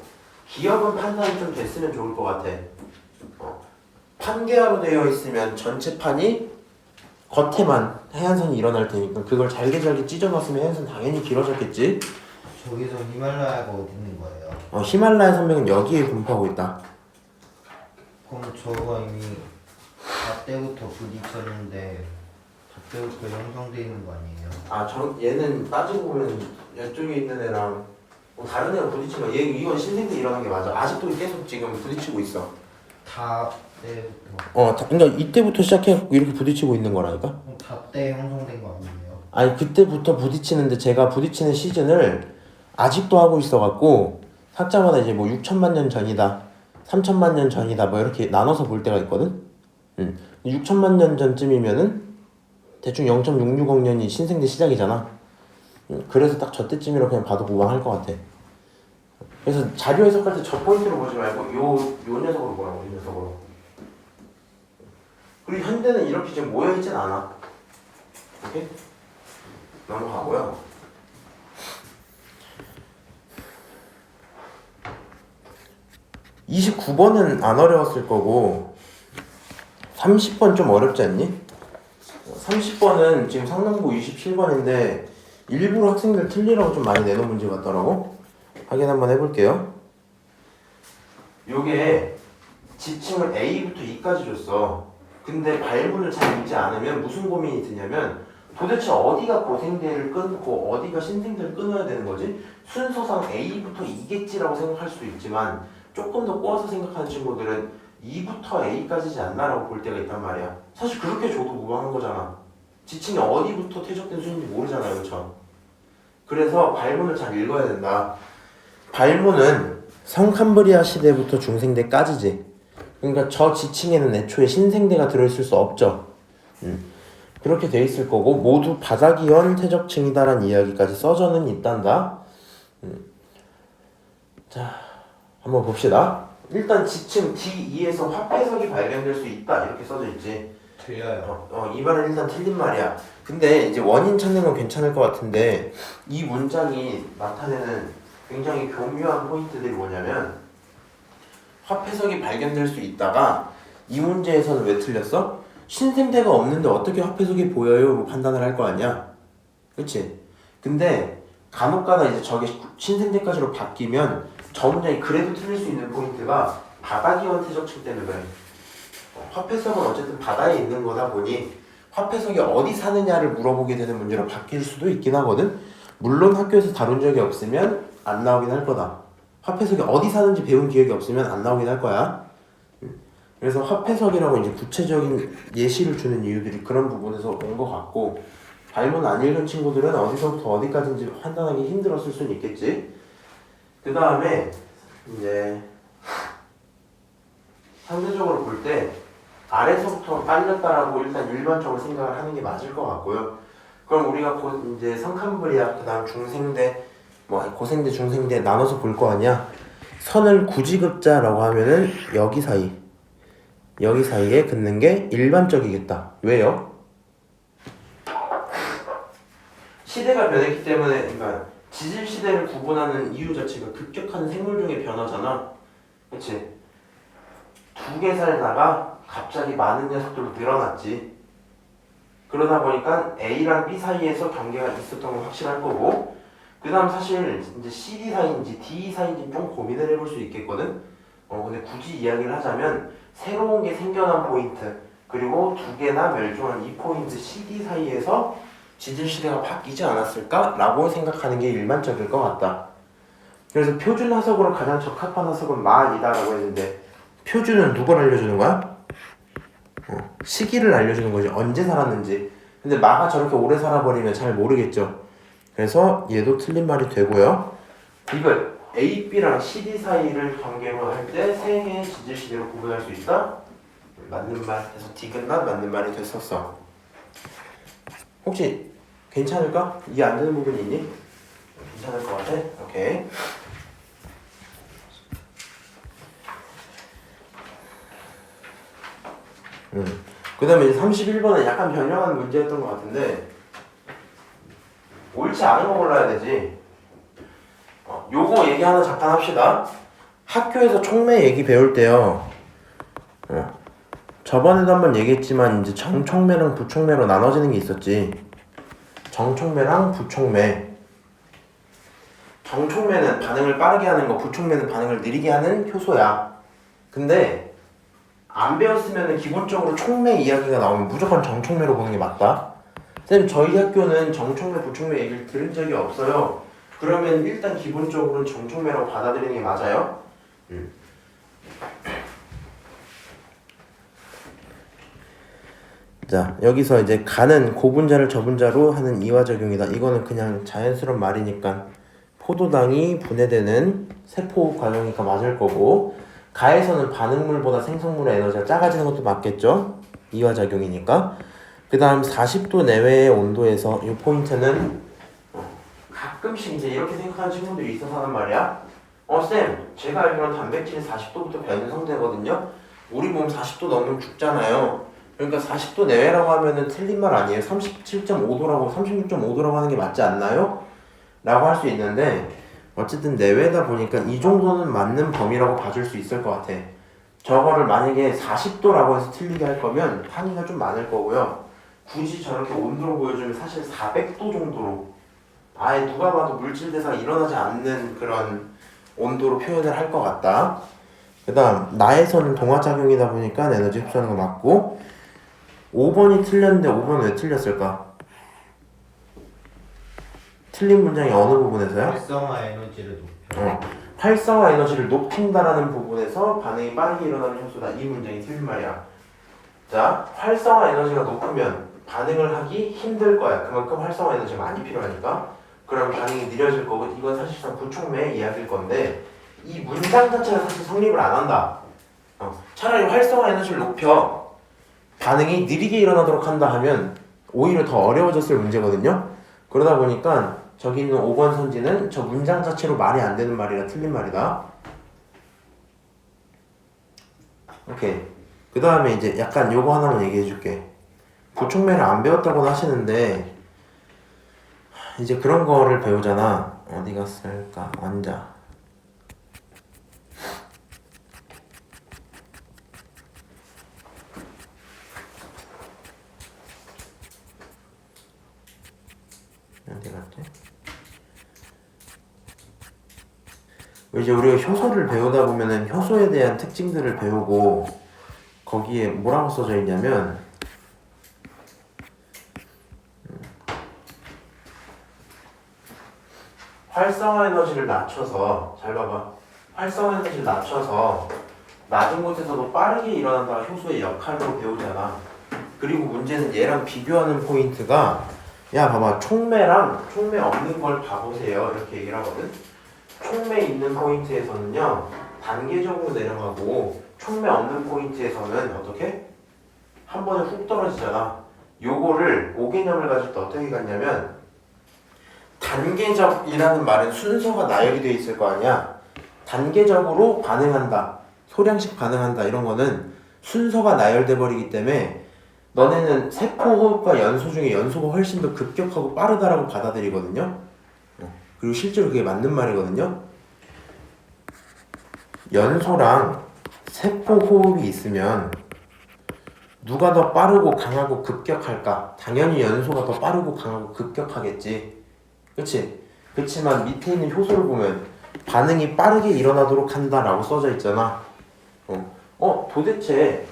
기억은 판단이 좀 됐으면 좋을 것 같아. 판계화로 되어 있으면 전체 판이 겉에만 해안선이 일어날 테니까 그걸 잘게 찢어놨으면 해안선 당연히 길어졌겠지. 저기서 히말라야가 어디 있는 거예요? 히말라야 산맥은 여기에 분포하고 있다. 그럼 저거 이미 다 때부터 부딪혔는데 다 때부터 형성돼 있는 거 아니에요? 얘는 따지고 보면 이쪽에 있는 애랑 뭐 다른 애랑 부딪힌 거야. 이건 신생대 일어난 게 맞아. 아직도 계속 지금 부딪히고 있어. 다 때부터. 그러니까 이때부터 시작해 이렇게 부딪히고 있는 거라니까. 그럼 다 때 형성된 거 아니에요? 아니 그때부터 부딪히는데 제가 부딪히는 시즌을 아직도 하고 있어갖고 학자마다 이제 뭐 6천만 년 전이다, 3천만 년 전이다 뭐 이렇게 나눠서 볼 때가 있거든. 6천만 년 전쯤이면은 대충 0.66억 년이 신생대 시작이잖아. 그래서 딱 저때쯤이라 그냥 봐도 무방할 것 같아. 그래서 자료 해석할 때 저 포인트로 보지 말고 요 녀석으로 보라고. 이 녀석으로. 현대는 이렇게 지금 모여있진 않아. 오케이? 넘어가고요. (29번은) 안 어려웠을 거고 30번 좀 어렵지 않니? 30번은 지금 상당부 27번인데 일부러 학생들 틀리라고 좀 많이 내놓은 문제 같더라고. 확인 한번 해볼게요. 요게 지층을 A부터 E까지 줬어. 근데 발문을 잘 읽지 않으면 무슨 고민이 드냐면 도대체 어디가 고생대를 끊고 어디가 신생대를 끊어야 되는 거지? 순서상 A부터 E겠지라고 생각할 수도 있지만 조금 더 꼬아서 생각하는 친구들은 E부터 A까지지 않나라고 볼 때가 있단 말이야. 사실 그렇게 줘도 무방한 거잖아. 지층이 어디부터 퇴적된 수인지 모르잖아요. 그렇죠? 그래서 발문을 잘 읽어야 된다. 발문은 성캄브리아 시대부터 중생대까지지. 그러니까 저 지층에는 애초에 신생대가 들어있을 수 없죠. 그렇게 돼 있을 거고 모두 바닥이원 퇴적층이다라는 이야기까지 써져는 있단다. 자, 한번 봅시다. 일단 지층 D2에서 화폐석이 발견될 수 있다 이렇게 써져 있지. 틀려요. 이 말은 일단 틀린 말이야. 근데 이제 원인 찾는 건 괜찮을 것 같은데 이 문장이 나타내는 굉장히 교묘한 포인트들이 뭐냐면 화폐석이 발견될 수 있다가 이 문제에서는 왜 틀렸어? 신생대가 없는데 어떻게 화폐석이 보여요? 판단을 할 거 아니야. 그치? 근데 간혹가다 이제 저게 신생대까지로 바뀌면 저 문장이 그래도 틀릴 수 있는 포인트가 바닥이원 퇴적층 때문에 그래. 화폐석은 어쨌든 바다에 있는 거다 보니 화폐석이 어디 사느냐를 물어보게 되는 문제로 바뀔 수도 있긴 하거든. 물론 학교에서 다룬 적이 없으면 안 나오긴 할 거다. 화폐석이 어디 사는지 배운 기억이 없으면 안 나오긴 할 거야. 그래서 화폐석이라고 이제 구체적인 예시를 주는 이유들이 그런 부분에서 온 것 같고 발문 안 읽은 친구들은 어디서부터 어디까지인지 판단하기 힘들었을 수는 있겠지. 그 다음에 이제 상대적으로 볼 때 아래서부터 빨렸다라고 일단 일반적으로 생각을 하는 게 맞을 것 같고요. 그럼 우리가 이제 성캄브리아 그 다음 중생대 뭐 고생대 중생대 나눠서 볼 거 아니야. 선을 굳이 긋자라고 하면은 여기 사이에 긋는 게 일반적이겠다. 왜요? 시대가 변했기 때문에, 그러니까 지질 시대를 구분하는 이유 자체가 급격한 생물종의 변화잖아. 그치? 2개 살다가 갑자기 많은 녀석들로 늘어났지. 그러다 보니까 A랑 B 사이에서 경계가 있었던 건 확실할 거고, 그 다음 사실 이제 CD 사이인지 D 사이인지 좀 고민을 해볼 수 있겠거든. 근데 굳이 이야기를 하자면 새로운 게 생겨난 포인트 그리고 2개나 멸종한 이 포인트 CD 사이에서 지질 시대가 바뀌지 않았을까? 라고 생각하는 게 일반적일 것 같다. 그래서 표준 화석으로 가장 적합한 화석은 마이다 라고 했는데 표준은 누굴 알려주는 거야? 시기를 알려주는 거지. 언제 살았는지. 근데 마가 저렇게 오래 살아버리면 잘 모르겠죠. 그래서 얘도 틀린 말이 되고요. 이걸 A, B랑 CD 사이를 관계로 할 때 세 개의 지질 시대로 구분할 수 있다? 맞는 말 해서 디귿난 맞는 말이 됐었어. 혹시 괜찮을까? 이해 안 되는 부분이 있니? 괜찮을 것 같아? 오케이. 그 다음에 이제 31번은 약간 변형한 문제였던 것 같은데 옳지 않은 거 골라야 되지. 요거 얘기 하나 잠깐 합시다. 학교에서 촉매 얘기 배울 때요. 저번에도 한번 얘기했지만 이제 정촉매랑 부촉매로 나눠지는 게 있었지. 정촉매랑 부촉매. 정촉매는 반응을 빠르게 하는 거, 부촉매는 반응을 느리게 하는 효소야. 근데 안 배웠으면 기본적으로 촉매 이야기가 나오면 무조건 정촉매로 보는 게 맞다. 선생님 저희 학교는 정촉매, 부촉매 얘기를 들은 적이 없어요. 그러면 일단 기본적으로는 정촉매라고 받아들이는 게 맞아요. 자, 여기서 이제 가는 고분자를 저분자로 하는 이화작용이다. 이거는 그냥 자연스러운 말이니까 포도당이 분해되는 세포 과정이니까 맞을 거고, 가에서는 반응물보다 생성물의 에너지가 작아지는 것도 맞겠죠? 이화작용이니까. 그 다음 40도 내외의 온도에서 이 포인트는 가끔씩 이제 이렇게 생각하는 친구들이 있어서 하는 말이야. 쌤, 제가 알기로는 단백질이 40도부터 변성되거든요. 우리 몸 40도 넘으면 죽잖아요. 그러니까 40도 내외라고 하면은 틀린 말 아니에요. 37.5도라고 36.5도라고 하는 게 맞지 않나요? 라고 할 수 있는데 어쨌든 내외다 보니까 이 정도는 맞는 범위라고 봐줄 수 있을 것 같아. 저거를 만약에 40도라고 해서 틀리게 할 거면 항의가 좀 많을 거고요. 굳이 저렇게 온도로 보여주면 사실 400도 정도로 아예 누가 봐도 물질 대사가 일어나지 않는 그런 온도로 표현을 할 것 같다. 그 다음 나에서는 동화작용이다 보니까 에너지 흡수하는 거 맞고 5번이 틀렸는데 5번은 왜 틀렸을까? 틀린 문장이 어느 부분에서요? 활성화 에너지를 높여. 활성화 에너지를 높인다라는 부분에서 반응이 빠르게 일어나는 효소다. 이 문장이 틀린 말이야. 자, 활성화 에너지가 높으면 반응을 하기 힘들 거야. 그만큼 활성화 에너지가 많이 필요하니까. 그럼 반응이 느려질 거고 이건 사실상 부촉매의 이야기일 건데 이 문장 자체가 사실 성립을 안 한다. 차라리 활성화 에너지를 높여 반응이 느리게 일어나도록 한다 하면 오히려 더 어려워졌을 문제거든요. 그러다 보니까 저기 있는 5번 선지는 저 문장 자체로 말이 안 되는 말이라 틀린 말이다. 오케이. 그 다음에 이제 약간 요거 하나만 얘기해 줄게. 부촉매를 안 배웠다고는 하시는데 이제 그런 거를 배우잖아. 어디 갔을까? 앉아. 어디 갔지? 이제 우리가 효소를 배우다 보면은 효소에 대한 특징들을 배우고 거기에 뭐라고 써져 있냐면 활성화 에너지를 낮춰서 잘 봐봐. 활성화 에너지를 낮춰서 낮은 곳에서도 빠르게 일어난다 효소의 역할로 배우잖아. 그리고 문제는 얘랑 비교하는 포인트가 야 봐봐 촉매랑 촉매 없는 걸 봐보세요 이렇게 얘기를 하거든. 촉매 있는 포인트에서는요 단계적으로 내려가고 촉매 없는 포인트에서는 어떻게? 한 번에 훅 떨어지잖아. 요거를 5개념을 가질 때 어떻게 갔냐면 단계적이라는 말은 순서가 나열이 되어 있을 거 아니야. 단계적으로 반응한다 소량씩 반응한다 이런 거는 순서가 나열돼 버리기 때문에 너네는 세포호흡과 연소 중에 연소가 훨씬 더 급격하고 빠르다라고 받아들이거든요. 그리고 실제로 그게 맞는 말이거든요. 연소랑 세포호흡이 있으면 누가 더 빠르고 강하고 급격할까? 당연히 연소가 더 빠르고 강하고 급격하겠지. 그치? 그치만 밑에 있는 효소를 보면 반응이 빠르게 일어나도록 한다라고 써져 있잖아. 도대체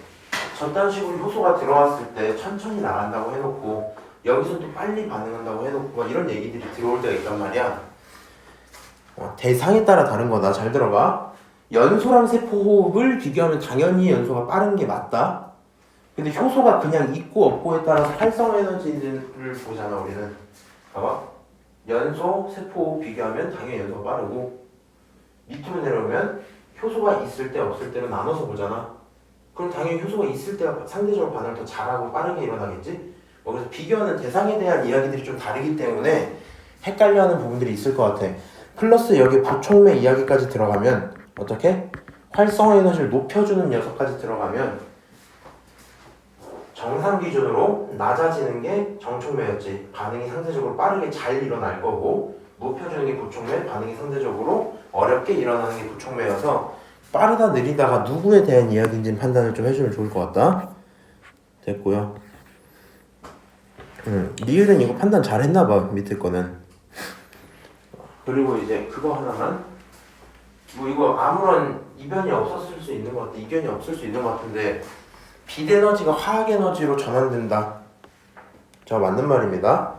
저딴 식으로 효소가 들어왔을 때 천천히 나간다고 해놓고 여기서 또 빨리 반응한다고 해놓고 막 이런 얘기들이 들어올 때가 있단 말이야. 대상에 따라 다른 거다. 잘 들어봐. 연소랑 세포호흡을 비교하면 당연히 연소가 빠른 게 맞다. 근데 효소가 그냥 있고 없고에 따라서 활성화 에너지를 보잖아 우리는. 봐봐. 연소, 세포호흡 비교하면 당연히 연소가 빠르고 밑으로 내려오면 효소가 있을 때 없을 때로 나눠서 보잖아. 그럼 당연히 효소가 있을 때가 상대적으로 반응을 더 잘하고 빠르게 일어나겠지? 그래서 비교하는 대상에 대한 이야기들이 좀 다르기 때문에 헷갈려하는 부분들이 있을 것 같아. 플러스 여기 부촉매 이야기까지 들어가면 어떻게? 활성화 에너지를 높여주는 녀석까지 들어가면 정상 기준으로 낮아지는 게 정촉매였지. 반응이 상대적으로 빠르게 잘 일어날 거고 높여주는 게 부촉매, 반응이 상대적으로 어렵게 일어나는 게 부촉매여서 빠르다 느리다가 누구에 대한 이야기인지 판단을 좀 해주면 좋을 것 같다. 됐고요. 리을은 이거 판단 잘 했나봐 밑에 거는. 그리고 이제 그거 하나만 뭐 이거 아무런 이변이 없었을 수 있는 것 같아. 이견이 없을 수 있는 것 같은데 빛에너지가 화학에너지로 전환된다. 저 맞는 말입니다.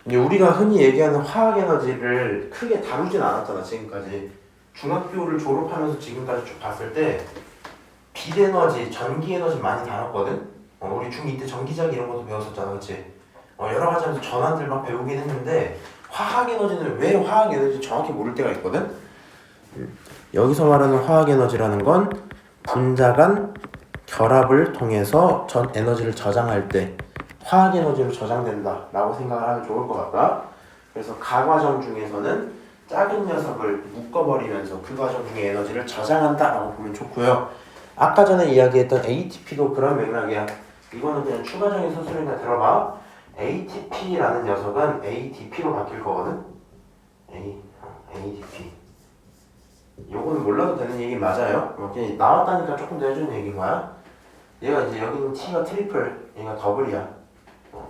이제 우리가 흔히 얘기하는 화학에너지를 크게 다루진 않았잖아 지금까지. 중학교를 졸업하면서 지금까지 쭉 봤을 때 빛에너지, 전기에너지 많이 다뤘거든? 우리 중2 때 전기자기 이런 것도 배웠었잖아 그치? 여러 가지 하면서 전환들 막 배우긴 했는데 화학에너지는 왜 화학에너지 정확히 모를 때가 있거든? 여기서 말하는 화학에너지라는 건 분자 간 결합을 통해서 전 에너지를 저장할 때 화학에너지로 저장된다 라고 생각을 하면 좋을 것 같다. 그래서 가과정 중에서는 작은 녀석을 묶어버리면서 그 과정 중에 에너지를 저장한다 라고 보면 좋고요. 아까 전에 이야기했던 ATP도 그런 맥락이야. 이거는 그냥 추가적인 서술이나 들어봐. ATP라는 녀석은 ADP로 바뀔 거거든. ADP. 요거는 몰라도 되는 얘기 맞아요. 이렇게 나왔다니까 조금 더 해주는 얘기인 거야. 얘가 이제 여기는 T가 트리플, 얘가 더블이야.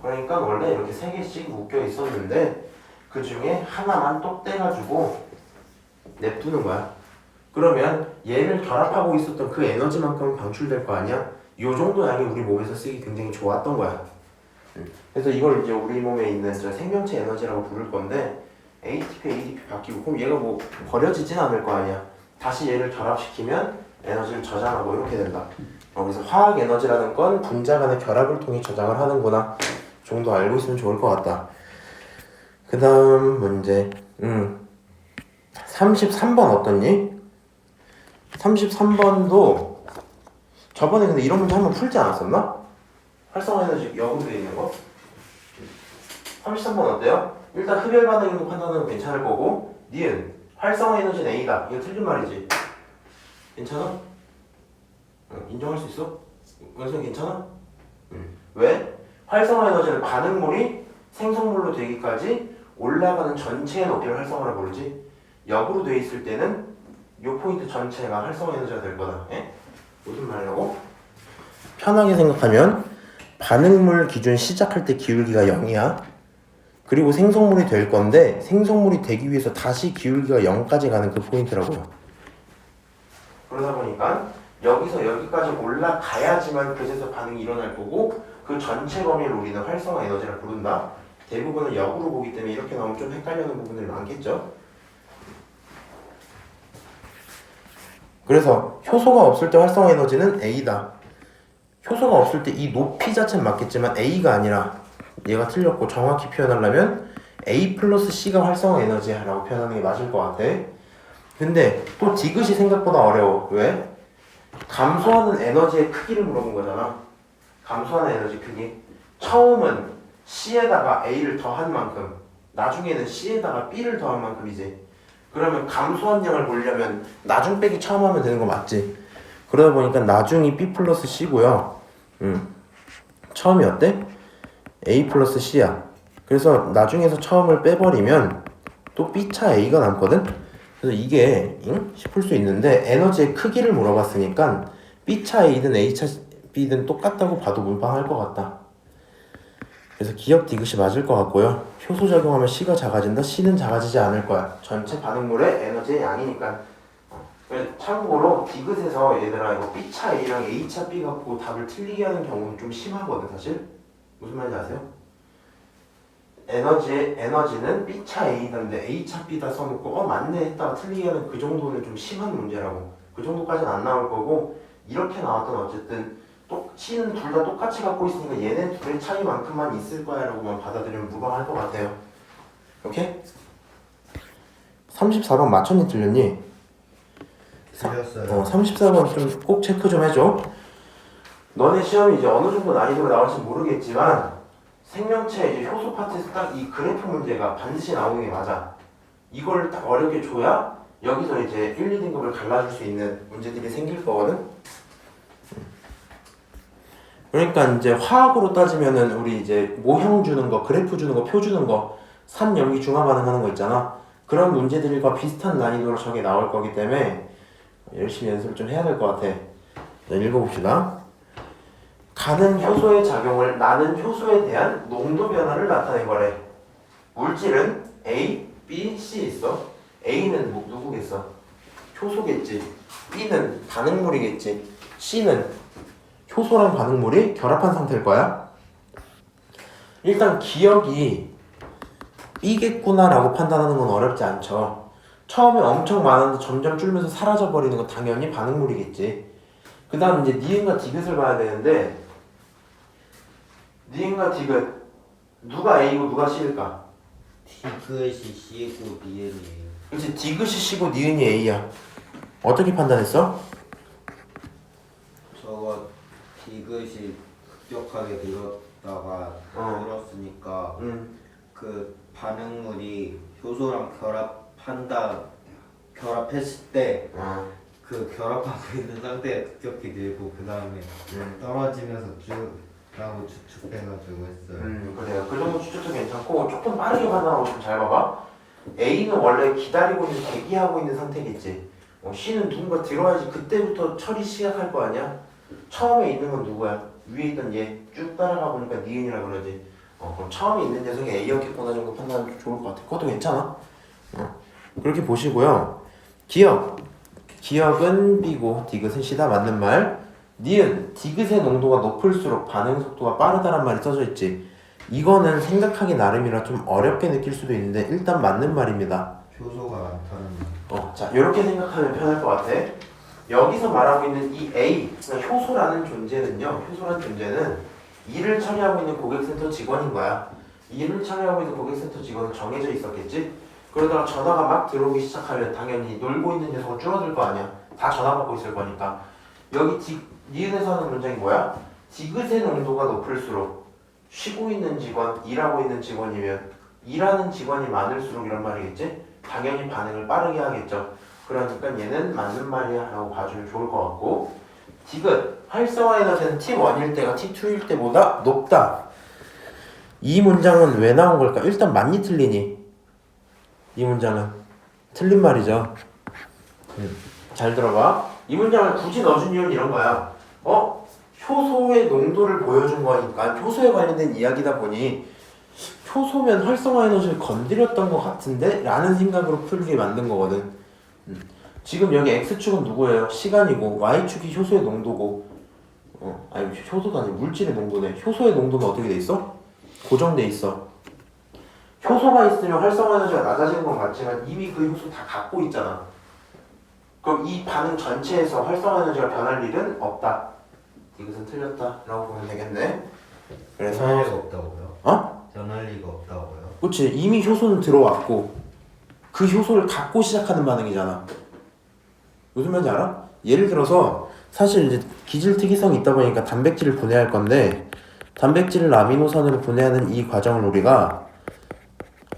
그러니까 원래 이렇게 3개씩 묶여 있었는데 그 중에 하나만 똑 떼가지고 냅두는 거야. 그러면 얘를 결합하고 있었던 그 에너지만큼은 방출될 거 아니야? 요 정도 양이 우리 몸에서 쓰기 굉장히 좋았던 거야. 그래서 이걸 이제 우리 몸에 있는 저 생명체 에너지라고 부를 건데 ATP, ADP 바뀌고 그럼 얘가 뭐 버려지진 않을 거 아니야. 다시 얘를 결합시키면 에너지를 저장하고 이렇게 된다. 그래서 화학 에너지라는 건 분자 간의 결합을 통해 저장을 하는구나 정도 알고 있으면 좋을 것 같다. 그 다음 문제 33번 어떻니? 33번도 저번에 근데 이런 문제 한번 풀지 않았었나? 활성화 에너지 역으로 되어 있는 거? 33번 어때요? 일단 흡열 반응으로 판단하면 괜찮을 거고 니은 활성화 에너지는 A다. 이거 틀린 말이지. 괜찮아? 인정할 수 있어? 원생 괜찮아? 왜? 활성화 에너지는 반응물이 생성물로 되기까지 올라가는 전체의 높이를 활성화라 부르지. 역으로 돼 있을 때는 요 포인트 전체가 활성화 에너지가 될 거다. 예? 무슨 말이라고? 편하게 생각하면 반응물 기준 시작할 때 기울기가 0이야. 그리고 생성물이 될 건데 생성물이 되기 위해서 다시 기울기가 0까지 가는 그 포인트라고요. 그러다 보니까 여기서 여기까지 올라가야지만 그제서 반응이 일어날 거고 그 전체 범위를 우리는 활성화 에너지라 부른다. 대부분은 역으로 보기 때문에 이렇게 나오면 좀 헷갈리는 부분들이 많겠죠. 그래서 효소가 없을 때 활성화 에너지는 A다. 효소가 없을 때 이 높이 자체는 맞겠지만 A가 아니라 얘가 틀렸고 정확히 표현하려면 A 플러스 C가 활성화 에너지라고 표현하는 게 맞을 것 같아. 근데 또 디귿이 생각보다 어려워. 왜? 감소하는 에너지의 크기를 물어본 거잖아. 감소하는 에너지 크기. 처음은 C에다가 A를 더한 만큼, 나중에는 C에다가 B를 더한 만큼이지. 그러면 감소한 양을 보려면 나중 빼기 처음 하면 되는 거 맞지? 그러다 보니까 나중이 B 플러스 C고요. 처음이 어때? A 플러스 C야. 그래서 나중에서 처음을 빼버리면 또 B차 A가 남거든? 그래서 이게 싶을 수 있는데 에너지의 크기를 물어봤으니까 B차 A든 A차 B든 똑같다고 봐도 무방할 것 같다. 그래서 기억 디귿이 맞을 것 같고요. 효소 작용하면 C가 작아진다. C는 작아지지 않을 거야. 전체 반응물의 에너지의 양이니까. 참고로 디귿에서 얘들아 이거 B차 A랑 A차 B 갖고 답을 틀리게 하는 경우는 좀 심하거든 사실. 무슨 말인지 아세요? 에너지는 B차 A인데 A차 B다 써놓고 맞네 했다가 틀리게 하는 그 정도는 좀 심한 문제라고. 그 정도까지는 안 나올 거고 이렇게 나왔던 어쨌든 C는 둘 다 똑같이 갖고 있으니까 얘네 둘의 차이만큼만 있을 거야 라고만 받아들이면 무방할 것 같아요. 오케이? 34번 맞췄니 틀렸니? 틀렸어요. 34번 좀 꼭 체크 좀 해줘. 너네 시험이 이제 어느 정도 난이도로 나올지 모르겠지만 생명체 이제 효소 파트에서 딱 이 그래프 문제가 반드시 나오는 게 맞아. 이걸 딱 어렵게 줘야 여기서 이제 1, 2등급을 갈라줄 수 있는 문제들이 생길 거거든. 그러니까 이제 화학으로 따지면은 우리 이제 모형 주는 거, 그래프 주는 거, 표 주는 거, 산, 염기, 중화 반응하는 거 있잖아. 그런 문제들과 비슷한 난이도로 저게 나올 거기 때문에 열심히 연습을 좀 해야 될 것 같아. 자, 읽어봅시다. 가는 효소의 작용을 나는 효소에 대한 농도 변화를 나타낸 거래. 물질은 A, B, C 있어. A는 누구겠어? 효소겠지. B는 반응물이겠지. C는 효소랑 반응물이 결합한 상태일 거야. 일단 기억이 B겠구나 라고 판단하는 건 어렵지 않죠. 처음에 엄청 많았는데 점점 줄면서 사라져버리는 건 당연히 반응물이겠지. 그 다음 이제 니은과 디귿을 봐야 되는데 니은과 디귿 누가 A고 누가 C일까? 디귿이 C고 니은이에요. 그렇지. 디귿이 C고 니은이 A야. 어떻게 판단했어? 저거 디귿이 급격하게 늘었다가 늘었으니까 그 반응물이 효소랑 결합했을 때 그 결합하고 있는 상태에 급격히 늘고 그 다음에 떨어지면서 쭉 라고 추측해가지고 했어요. 그래요. 그 정도 추측도 괜찮고 조금 빠르게 판단하고 좀 잘 봐봐. A는 원래 기다리고 있는 대기하고 있는 상태겠지. C는 누군가 들어와야지 그때부터 처리 시작할 거 아니야? 처음에 있는 건 누구야? 위에 있던 얘 쭉 따라가 보니까 니은이라 그러지. 그럼 처음에 있는 녀석이 A였겠구나 정도 판단하면 좋을 것 같아. 그것도 괜찮아. 그렇게 보시고요. 기억은 B고 디귿은 C다. 맞는 말. 니은 디귿의 농도가 높을수록 반응 속도가 빠르다란 말이 써져 있지. 이거는 생각하기 나름이라 좀 어렵게 느낄 수도 있는데 일단 맞는 말입니다. 효소가 많다는 말. 자, 이렇게 생각하면 편할 것 같아. 여기서 말하고 있는 이 A, 그러니까 효소라는 존재는요. 효소라는 존재는 일을 처리하고 있는 고객센터 직원인 거야. 일을 처리하고 있는 고객센터 직원은 정해져 있었겠지. 그러다가 전화가 막 들어오기 시작하면 당연히 놀고 있는 녀석은 줄어들 거 아니야. 다 전화 받고 있을 거니까. 여기 니은에서 하는 문장이 뭐야? 디귿의 농도가 높을수록 쉬고 있는 직원, 일하고 있는 직원이면 일하는 직원이 많을수록 이런 말이겠지? 당연히 반응을 빠르게 하겠죠. 그러니까 얘는 맞는 말이야 라고 봐주면 좋을 것 같고, 디귿, 활성화 에너지는 T1일 때가 T2일 때보다 높다. 이 문장은 왜 나온 걸까? 일단 맞니 틀리니? 이 문장은 틀린 말이죠. 잘 들어봐. 이 문장을 굳이 넣어준 이유는 이런 거야. 효소의 농도를 보여준 거니까 효소에 관련된 이야기다 보니 효소면 활성화 에너지를 건드렸던 것 같은데? 라는 생각으로 풀게 만든 거거든. 지금 여기 X축은 누구예요? 시간이고 Y축이 효소의 농도고 아니 효소가 아니고 물질의 농도네. 효소의 농도는 어떻게 돼 있어? 고정돼 있어. 효소가 있으면 활성화 에너지가 낮아지는 건 맞지만 이미 그 효소 다 갖고 있잖아. 그럼 이 반응 전체에서 활성화 에너지가 변할 일은 없다. 이것은 틀렸다 라고 보면 되겠네. 그래서 변할 리가 없다고요? 변할 리가 없다고요? 그치. 이미 효소는 들어왔고 그 효소를 갖고 시작하는 반응이잖아. 무슨 말인지 알아? 예를 들어서 사실 이제 기질 특이성이 있다 보니까 단백질을 분해할 건데 단백질을 아미노산으로 분해하는 이 과정을 우리가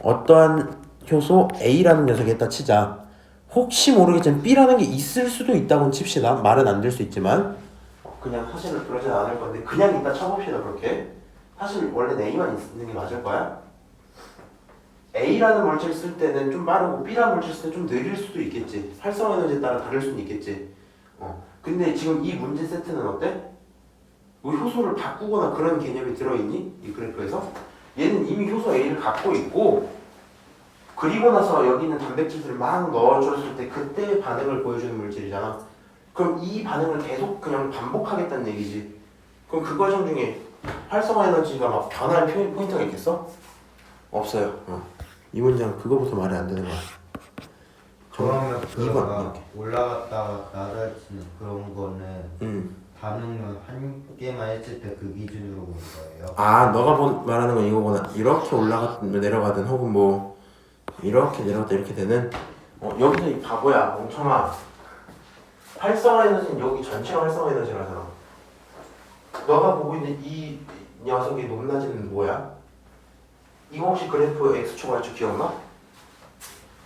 어떠한 효소 A라는 녀석이 했다 치자. 혹시 모르겠지만 B라는 게 있을 수도 있다고는 칩시다. 말은 안 될 수 있지만 그냥 사실은 그러진 않을 건데 그냥 이따 쳐봅시다. 그렇게 사실 원래 A만 있는 게 맞을 거야. A라는 물질 쓸 때는 좀 빠르고 B라는 물질 쓸 때 좀 느릴 수도 있겠지. 활성화 에너지에 따라 다를 수는 있겠지. 근데 지금 이 문제 세트는 어때? 뭐 효소를 바꾸거나 그런 개념이 들어있니? 이 그래프에서? 얘는 이미 효소 A를 갖고 있고 그리고 나서 여기 있는 단백질들을 막 넣어줬을 때 그때의 반응을 보여주는 물질이잖아. 그럼 이 반응을 계속 그냥 반복하겠다는 얘기지. 그럼 그 과정 중에 활성화 에너지가 막 변할 포인트가 있겠어? 없어요. 이 문장 그거부터 말이 안 되는 거야. 그러면 그거가 2번 올라갔다가 낮아지는 그런 거는 반응을 한 개만 했을 때 그 기준으로 본 거예요? 너가 말하는 건 이거구나. 이렇게 올라갔든 내려가든 혹은 뭐 이렇게 내려갔다 이렇게 되는 여기서 이 바보야 멍청아. 활성화 에너지는 여기 전체가 활성화 에너지라잖아. 너가 보고 있는 이 녀석의 높낮이는 뭐야? 이거 혹시 그래프 X축 Y축 기억나?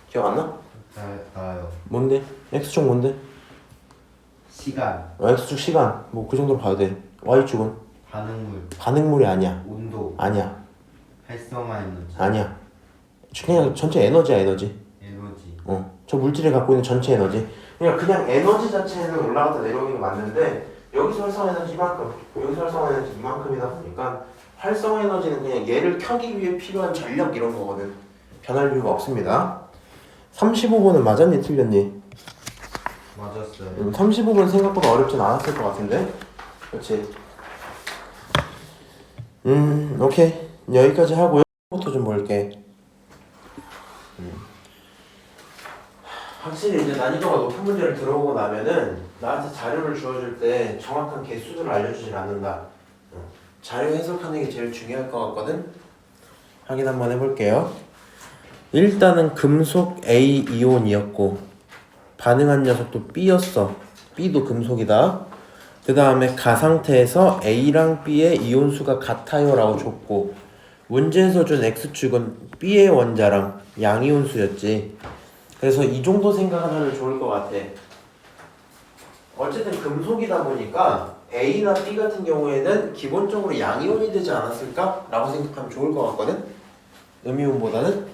기억 안 나? 나요. 뭔데? X축 뭔데? 시간, X축 시간 뭐 그 정도로 봐도 돼. Y축은? 반응물, 반응물이 아니야. 온도, 아니야. 활성화 에너지, 아니야. 그냥 전체 에너지야 에너지. 에너지. 저 물질이 갖고 있는 전체 에너지. 그냥 에너지 자체는 올라갔다 내려오는 게 맞는데 여기서 활성화 에너지 이만큼, 여기서 활성화 에너지 이만큼이다 보니까 활성화 에너지는 그냥 얘를 켜기 위해 필요한 전력 이런 거거든. 변할 이유가 없습니다. 35번은 맞았니 틀렸니? 맞았어요. 35번 생각보다 어렵진 않았을 것 같은데. 그렇지. 오케이. 여기까지 하고요. 부터 좀 볼게. 확실히 이제 난이도가 높은 문제를 들어오고 나면은 나한테 자료를 주어줄 때 정확한 개수들을 알려주질 않는다. 자료 해석하는 게 제일 중요할 것 같거든. 확인 한번 해볼게요. 일단은 금속 A 이온이었고 반응한 녀석도 B였어. B도 금속이다. 그 다음에 가상태에서 A랑 B의 이온수가 같아요 라고 줬고 문제에서 준 X축은 B의 원자랑 양이온수였지. 그래서 이 정도 생각을 하면 좋을 것 같아. 어쨌든 금속이다 보니까 A나 B 같은 경우에는 기본적으로 양이온이 되지 않았을까? 라고 생각하면 좋을 것 같거든? 음이온보다는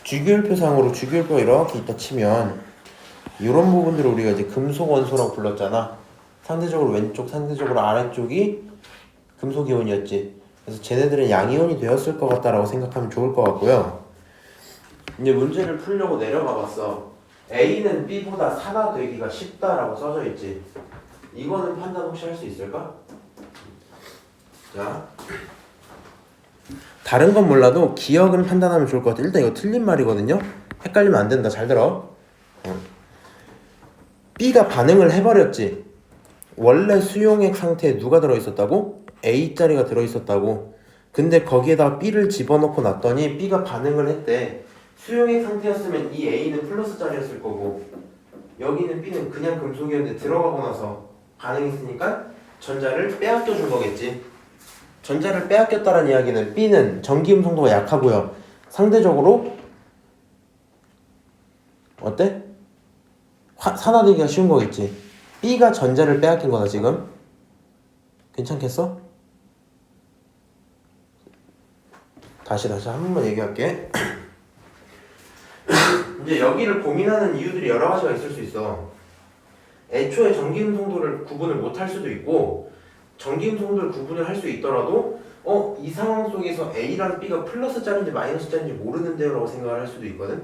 주기율표상으로 주기율표가 이렇게 있다 치면 이런 부분들을 우리가 이제 금속 원소라고 불렀잖아. 상대적으로 왼쪽, 상대적으로 아래쪽이 금속이온이었지. 그래서 쟤네들은 양이온이 되었을 것 같다라고 생각하면 좋을 것 같고요. 이제 문제를 풀려고 내려가 봤어. A는 B보다 산화되기가 쉽다라고 써져 있지. 이거는 판단 혹시 할 수 있을까? 자, 다른 건 몰라도 기억은 판단하면 좋을 것 같아. 일단 이거 틀린 말이거든요. 헷갈리면 안 된다. 잘 들어. B가 반응을 해버렸지. 원래 수용액 상태에 누가 들어있었다고? A자리가 들어있었다고. 근데 거기에다 B를 집어넣고 놨더니 B가 반응을 했대. 수용액 상태였으면 이 A는 플러스짜리였을 거고 여기는 B는 그냥 금속이었는데 들어가고 나서 반응했으니까 전자를 빼앗겨 준 거겠지. 전자를 빼앗겼다는 이야기는 B는 전기음 성도가 약하고요. 상대적으로 어때? 산화되기가 쉬운 거겠지. B가 전자를 빼앗긴 거다 지금. 괜찮겠어? 다시 한 번만 얘기할게. 이제 여기를 고민하는 이유들이 여러 가지가 있을 수 있어. 애초에 전기음 성도를 구분을 못 할 수도 있고 전기음 성도를 구분을 할 수 있더라도 이 상황 속에서 A랑 B가 플러스짜리인지 마이너스짜리인지 모르는데요 라고 생각을 할 수도 있거든.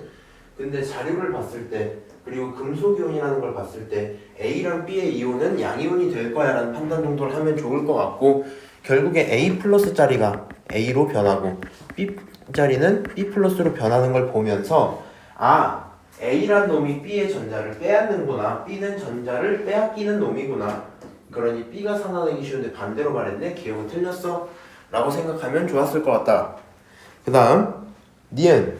근데 자료를 봤을 때 그리고 금속이온이라는 걸 봤을 때 A랑 B의 이온은 양이온이 될 거야 라는 판단 정도를 하면 좋을 것 같고 결국에 A 플러스짜리가 A로 변하고 B짜리는 B 플러스로 변하는 걸 보면서 A란 놈이 B의 전자를 빼앗는구나. B는 전자를 빼앗기는 놈이구나. 그러니 B가 산화되기 쉬운데 반대로 말했네. 기억은 틀렸어. 라고 생각하면 좋았을 것 같다. 그 다음 니은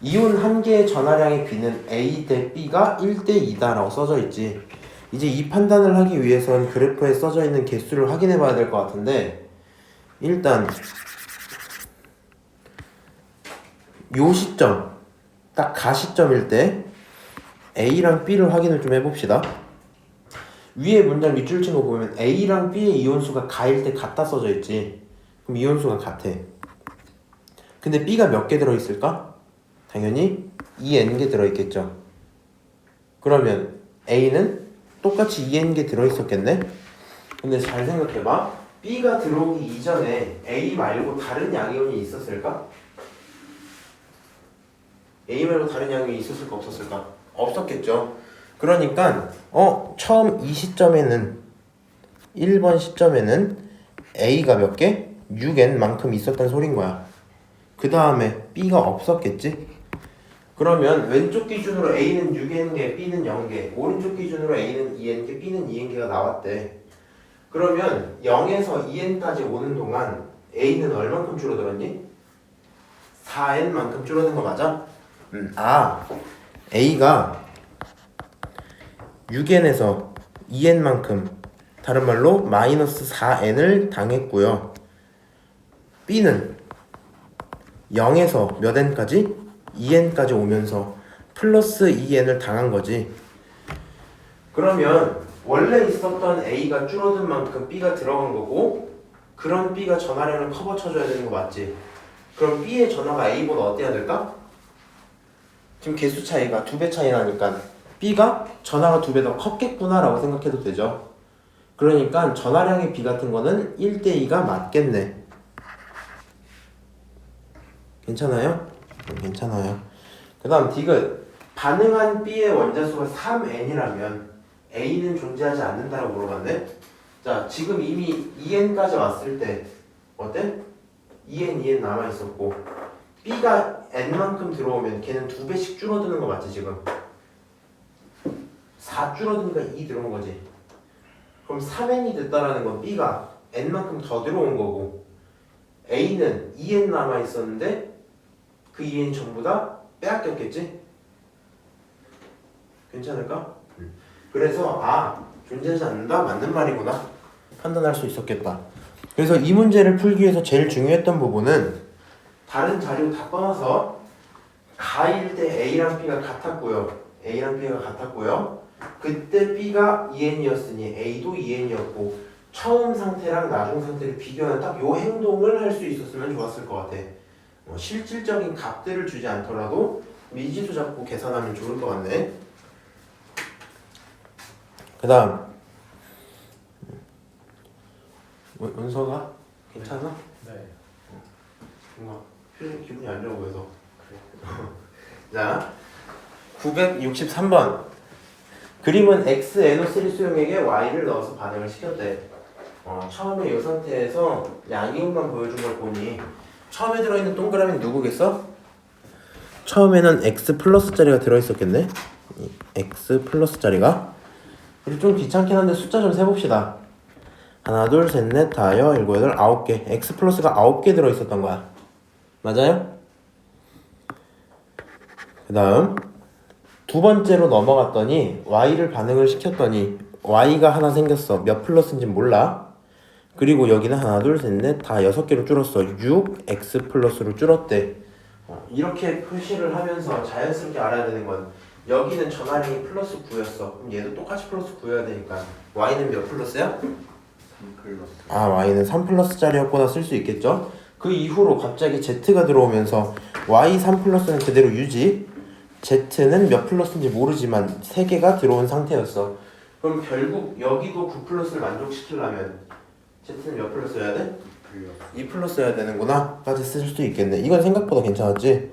이온 한 개의 전하량의 B는 A 대 B가 1대 2다 라고 써져 있지. 이제 이 판단을 하기 위해선 그래프에 써져 있는 개수를 확인해 봐야 될 것 같은데 일단 요 시점 딱 가시점일 때 A랑 B를 확인을 좀 해봅시다. 위에 문장 밑줄 친 거 보면 A랑 B의 이온수가 가일 때 같다 써져 있지. 그럼 이온수가 같아. 근데 B가 몇 개 들어있을까? 당연히 2N개 들어있겠죠. 그러면 A는 똑같이 2N개 들어있었겠네? 근데 잘 생각해봐. B가 들어오기 이전에 A 말고 다른 양이온이 있었을까? A 말고 다른 양이 있었을까 없었을까? 없었겠죠. 그러니까 처음 이 시점에는 1번 시점에는 A가 몇 개? 6N만큼 있었단 소린 거야. 그 다음에 B가 없었겠지? 그러면 왼쪽 기준으로 A는 6N개, B는 0개 오른쪽 기준으로 A는 2N개, B는 2N개가 나왔대. 그러면 0에서 2N까지 오는 동안 A는 얼만큼 줄어들었니? 4N만큼 줄어든 거 맞아? A가 6N에서 2N만큼 다른 말로 마이너스 4N을 당했고요. B는 0에서 몇 N까지? 2N까지 오면서 플러스 2N을 당한 거지. 그러면 원래 있었던 A가 줄어든 만큼 B가 들어간 거고 그런 B가 전하량을 커버 쳐줘야 되는 거 맞지? 그럼 B의 전하가 A보다 어때야 될까? 지금 개수 차이가 2배 차이 나니까 B가 전하가 2배 더 컸겠구나 라고 생각해도 되죠. 그러니까 전하량의 B 같은 거는 1대2가 맞겠네. 괜찮아요? 괜찮아요. 그 다음 디귿 반응한 B의 원자수가 3N이라면 A는 존재하지 않는다라고 물어봤네. 자, 지금 이미 2N까지 왔을 때 어때? 2N 남아있었고 B가 N만큼 들어오면 걔는 2배씩 줄어드는 거 맞지 지금? 4 줄어드니까 2 들어온 거지. 그럼 3N이 됐다라는 건 B가 N만큼 더 들어온 거고 A는 2N 남아있었는데 그 2N 전부 다 빼앗겼겠지? 괜찮을까? 그래서 존재하지 않는다? 맞는 말이구나 판단할 수 있었겠다. 그래서 이 문제를 풀기 위해서 제일 중요했던 부분은 다른 자료 다 떠나서 가일 때 A랑 B가 같았고요. A랑 B가 같았고요. 그때 B가 2n이었으니 A도 2n이었고 처음 상태랑 나중 상태를 비교하는 딱 요 행동을 할 수 있었으면 좋았을 것 같아. 실질적인 값들을 주지 않더라도 미지수 잡고 계산하면 좋을 것 같네. 그 다음 은서가 괜찮아? 네. 뭔가 표정이 기분이 안 좋아 보여서. 자 963번 그림은 XNO3 수용액에 Y를 넣어서 반응을 시켰대. 처음에 이 상태에서 양이온만 보여준 걸 보니 처음에 들어있는 동그라미는 누구겠어? 처음에는 X 플러스 짜리가 들어있었겠네. X 플러스 짜리가. 우리 좀 귀찮긴 한데 숫자 좀 세봅시다. 하나 둘 셋 넷 다섯 여섯 일곱 여덟 9개. X 플러스가 9개 들어있었던 거야. 맞아요? 그 다음 두 번째로 넘어갔더니 Y를 반응을 시켰더니 Y가 하나 생겼어. 몇 플러스인지 몰라. 그리고 여기는 하나 둘 셋 넷 다 6개로 줄었어. 6X 플러스로 줄었대. 이렇게 표시를 하면서 자연스럽게 알아야 되는 건 여기는 전화량이 플러스 9였어. 그럼 얘도 똑같이 플러스 9여야 되니까 Y는 몇 플러스야? 3 플러스. 아 Y는 3 플러스 짜리였구나 쓸 수 있겠죠. 그 이후로 갑자기 Z가 들어오면서 Y 3 플러스는 그대로 유지. Z는 몇 플러스인지 모르지만 3개가 들어온 상태였어. 그럼 결국 여기도 9 플러스를 만족시키려면 Z는 몇 플러스여야 돼? 2 플러스여야 되는구나 까지 쓸 수 있겠네. 이건 생각보다 괜찮았지?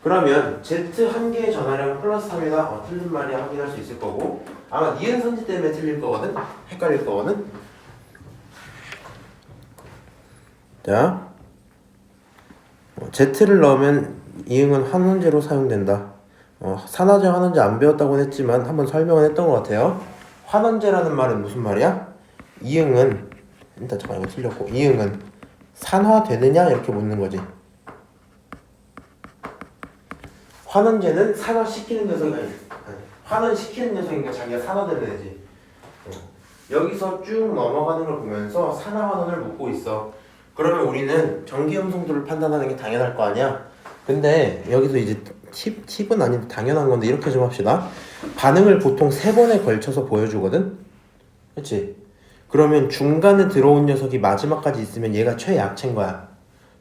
그러면 Z 한 개의 전화량은 플러스 3이다. 틀린 말이 확인할 수 있을 거고 아마 니은 선지 때문에 틀릴 거거든? 헷갈릴 거거든? 자 Z를 넣으면 이응은 환원제로 사용된다. 산화제 환원제 안 배웠다고는 했지만 한번 설명은 했던 것 같아요. 환원제라는 말은 무슨 말이야? 이응은 일단 잠깐 이거 틀렸고 이응은 산화되느냐 이렇게 묻는 거지. 환원제는 산화시키는 녀석이 아니 환원시키는 녀석이니까 자기가 산화되는 애지. 여기서 쭉 넘어가는 걸 보면서 산화환원을 묻고 있어. 그러면 우리는 전기음성도를 판단하는 게 당연할 거 아니야. 근데 여기서 이제 팁은 아닌데 당연한 건데 이렇게 좀 합시다. 반응을 보통 3번에 걸쳐서 보여주거든. 그렇지? 그러면 중간에 들어온 녀석이 마지막까지 있으면 얘가 최약체인 거야.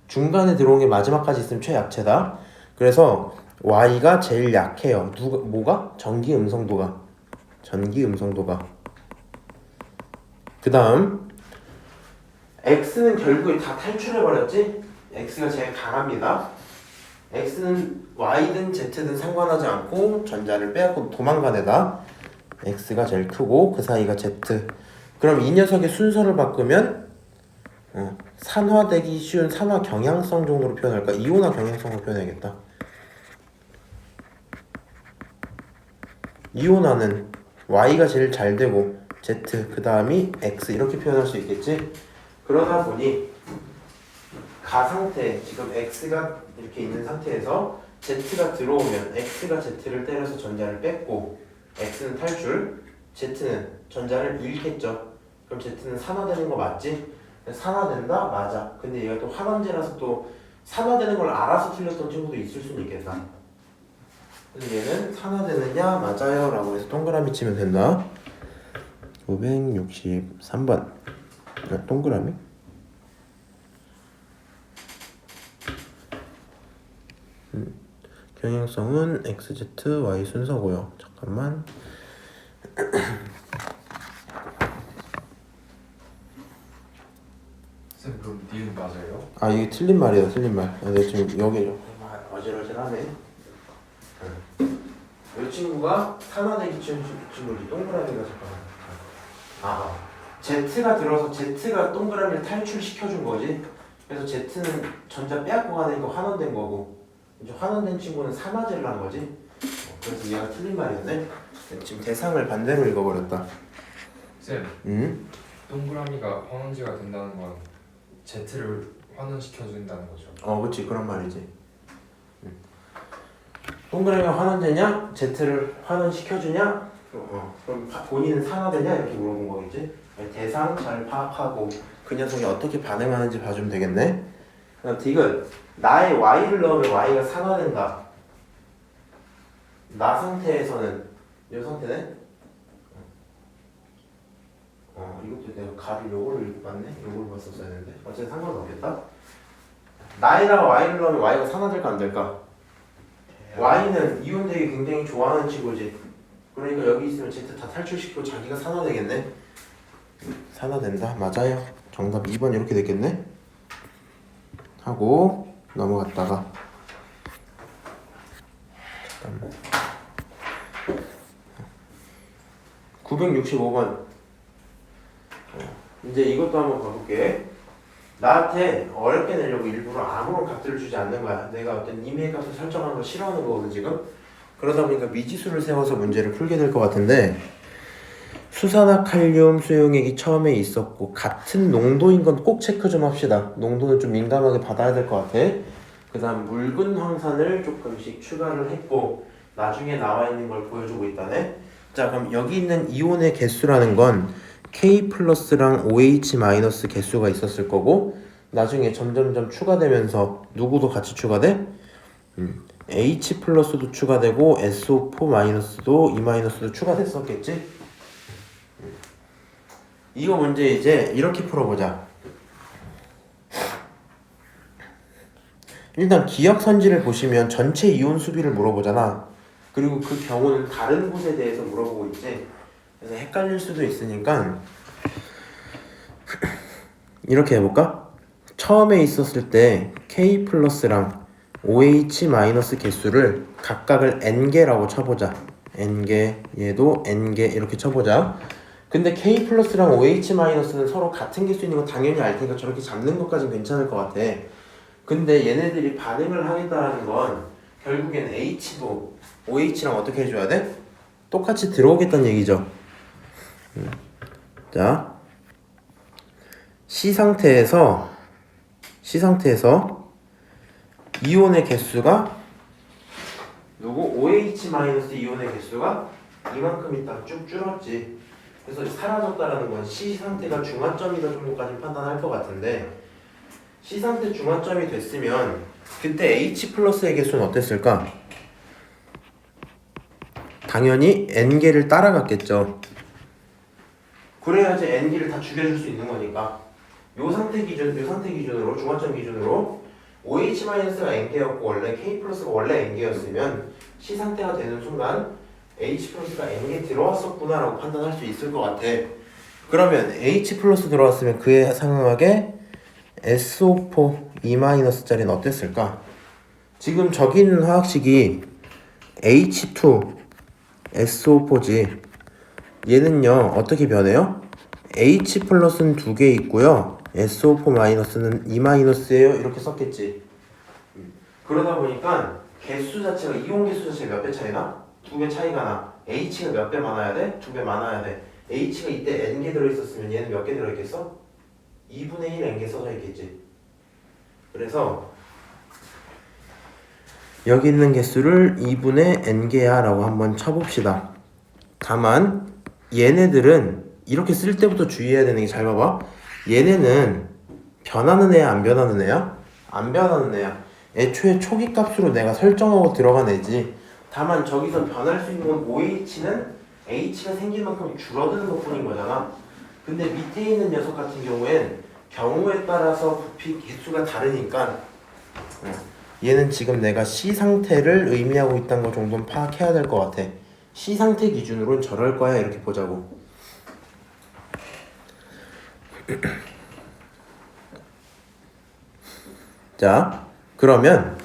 중간에 들어온 게 마지막까지 있으면 최약체다. 그래서 Y가 제일 약해요. 뭐가? 전기 음성도가. 그 다음 X는 결국에 다 탈출해버렸지? X가 제일 강합니다. X는 Y든 Z든 상관하지 않고 전자를 빼앗고 도망간 애다. X가 제일 크고 그 사이가 Z. 그럼 이 녀석의 순서를 바꾸면 산화되기 쉬운 산화 경향성 정도로 표현할까? 이온화 경향성으로 표현해야겠다. 이온화는 Y가 제일 잘 되고 Z 그 다음이 X 이렇게 표현할 수 있겠지? 그러다 보니 가상태 지금 X가 이렇게 있는 상태에서 Z가 들어오면 X가 Z를 때려서 전자를 뺐고 X는 탈출, Z는 전자를 잃겠죠. 그럼 Z는 산화되는 거 맞지? 산화된다? 맞아. 근데 얘가 또 환원제라서 또 산화되는 걸 알아서 틀렸던 친구도 있을 수는 있겠다. 그래서 얘는 산화되느냐 맞아요 라고 해서 동그라미 치면 된다. 563번 동그라미? 경향성은 XZ, Y 순서고요. 잠깐만. 쌤 그럼 니은 맞아요? 아 이게 틀린 말이야. 틀린 말. 내가 지금 여기 어질어질하네. 이 친구가 산화되기 친구지. 동그라미가 잠깐만. Z가 들어서 Z가 동그라미를 탈출시켜준 거지. 그래서 Z는 전자 빼앗고 가니까 환원된 거고 이제 환원된 친구는 산화제를 한 거지. 그래서 얘가 틀린 말이었네. 지금 대상을 반대로 읽어버렸다. 쌤 동그라미가 환원제가 된다는 건 Z를 환원시켜준다는 거죠. 그치 그런 말이지. 동그라미가 환원제냐? Z를 환원시켜주냐? 그럼 본인은 산화되냐? 이렇게 물어본 거겠지. 대상 잘 파악하고 그 녀석이 어떻게 반응하는지 봐주면 되겠네. 그럼 디귿 나의 Y를 넣으면 Y가 산화된다. 나 상태에서는 이 상태네. 이것도 내가 가를 요거를 읽고 봤네. 요거를 봤었어야 했는데 어쨌든 상관없겠다. 나에다가 y를 넣으면 y가 산화될까 안 될까? y는 이온되기 굉장히 좋아하는 친구지. 그러니까 여기 있으면 z 다 탈출시키고 자기가 산화되겠네. 산화된다. 맞아요. 정답 2번 이렇게 됐겠네. 하고 넘어갔다가 잠깐만. 965번. 이제 이것도 한번 봐볼게. 나한테 어렵게 내려고 일부러 아무런 값들을 주지 않는 거야. 내가 어떤 임의의 값을 설정하는 거 싫어하는 거거든 지금. 그러다 보니까 미지수를 세워서 문제를 풀게 될 것 같은데, 수산화 칼륨 수용액이 처음에 있었고 같은 농도인 건 꼭 체크 좀 합시다. 농도는 좀 민감하게 받아야 될 것 같아. 그 다음 묽은 황산을 조금씩 추가를 했고 나중에 나와 있는 걸 보여주고 있다네. 자, 그럼 여기 있는 이온의 개수라는 건 K 플러스랑 OH 마이너스 개수가 있었을 거고, 나중에 점점점 추가되면서 누구도 같이 추가돼? H 플러스도 추가되고 SO4 마이너스도 E 마이너스도 추가됐었겠지? 이거 문제 이제 이렇게 풀어보자. 일단 기억 선지를 보시면 전체 이온 수비를 물어보잖아. 그리고 그 경우는 다른 곳에 대해서 물어보고 있지. 그래서 헷갈릴 수도 있으니까 이렇게 해볼까? 처음에 있었을 때 K 플러스랑 OH 마이너스 개수를 각각을 N개라고 쳐보자. N개, 얘도 N개 이렇게 쳐보자. 근데 K 플러스랑 OH 마이너스는 서로 같은 개수인 건 당연히 알 테니까 저렇게 잡는 것까지는 괜찮을 것 같아. 근데 얘네들이 반응을 하겠다라는 건 결국엔 H도 OH랑 어떻게 해줘야 돼? 똑같이 들어오겠다는 얘기죠. 자, C 상태에서 이온의 개수가 누구? OH 마이너스 이온의 개수가 이만큼 있다가 쭉 줄었지. 그래서 사라졌다라는 건 C 상태가 중화점이다 정도까지 판단할 것 같은데, C 상태 중화점이 됐으면 그때 H 플러스의 개수는 어땠을까? 당연히 N개를 따라갔겠죠. 그래야지 N개를 다 죽여줄 수 있는 거니까. 요 상태 기준으로 중화점 기준으로 OH-가 N개였고 원래 K 플러스가 원래 N개였으면 C 상태가 되는 순간 H 플러스가 N개 들어왔었구나 라고 판단할 수 있을 것 같아. 그러면 H 플러스 들어왔으면 그에 상응하게 SO4 E- 짜리는 어땠을까? 지금 저기 있는 화학식이 H2 SO4지. 얘는요 어떻게 변해요? H 플러스는 2개 있고요, SO4 마이너스는 E-예요 이렇게 썼겠지. 그러다 보니까 개수 자체가, 이온 개수 자체가 몇 배 차이나? 2배 차이가 나. H가 몇 배 많아야 돼? 2배 많아야 돼. H가 이때 N개 들어있었으면 얘는 몇 개 들어있겠어? 2분의 1 N개 써져 있겠지. 그래서 여기 있는 개수를 2분의 N개야 라고 한번 쳐봅시다. 다만 얘네들은 이렇게 쓸 때부터 주의해야 되는 게, 잘 봐봐. 얘네는 변하는 애야 안 변하는 애야? 안 변하는 애야. 애초에 초기 값으로 내가 설정하고 들어간 애지. 다만 저기서 변할 수 있는 건 OH는 H가 생긴 만큼 줄어드는 것 뿐인 거잖아. 근데 밑에 있는 녀석 같은 경우엔 경우에 따라서 부피 개수가 다르니까 얘는 지금 내가 C 상태를 의미하고 있다는 거 정도는 파악해야 될 것 같아. C 상태 기준으로는 저럴 거야 이렇게 보자고. 자, 그러면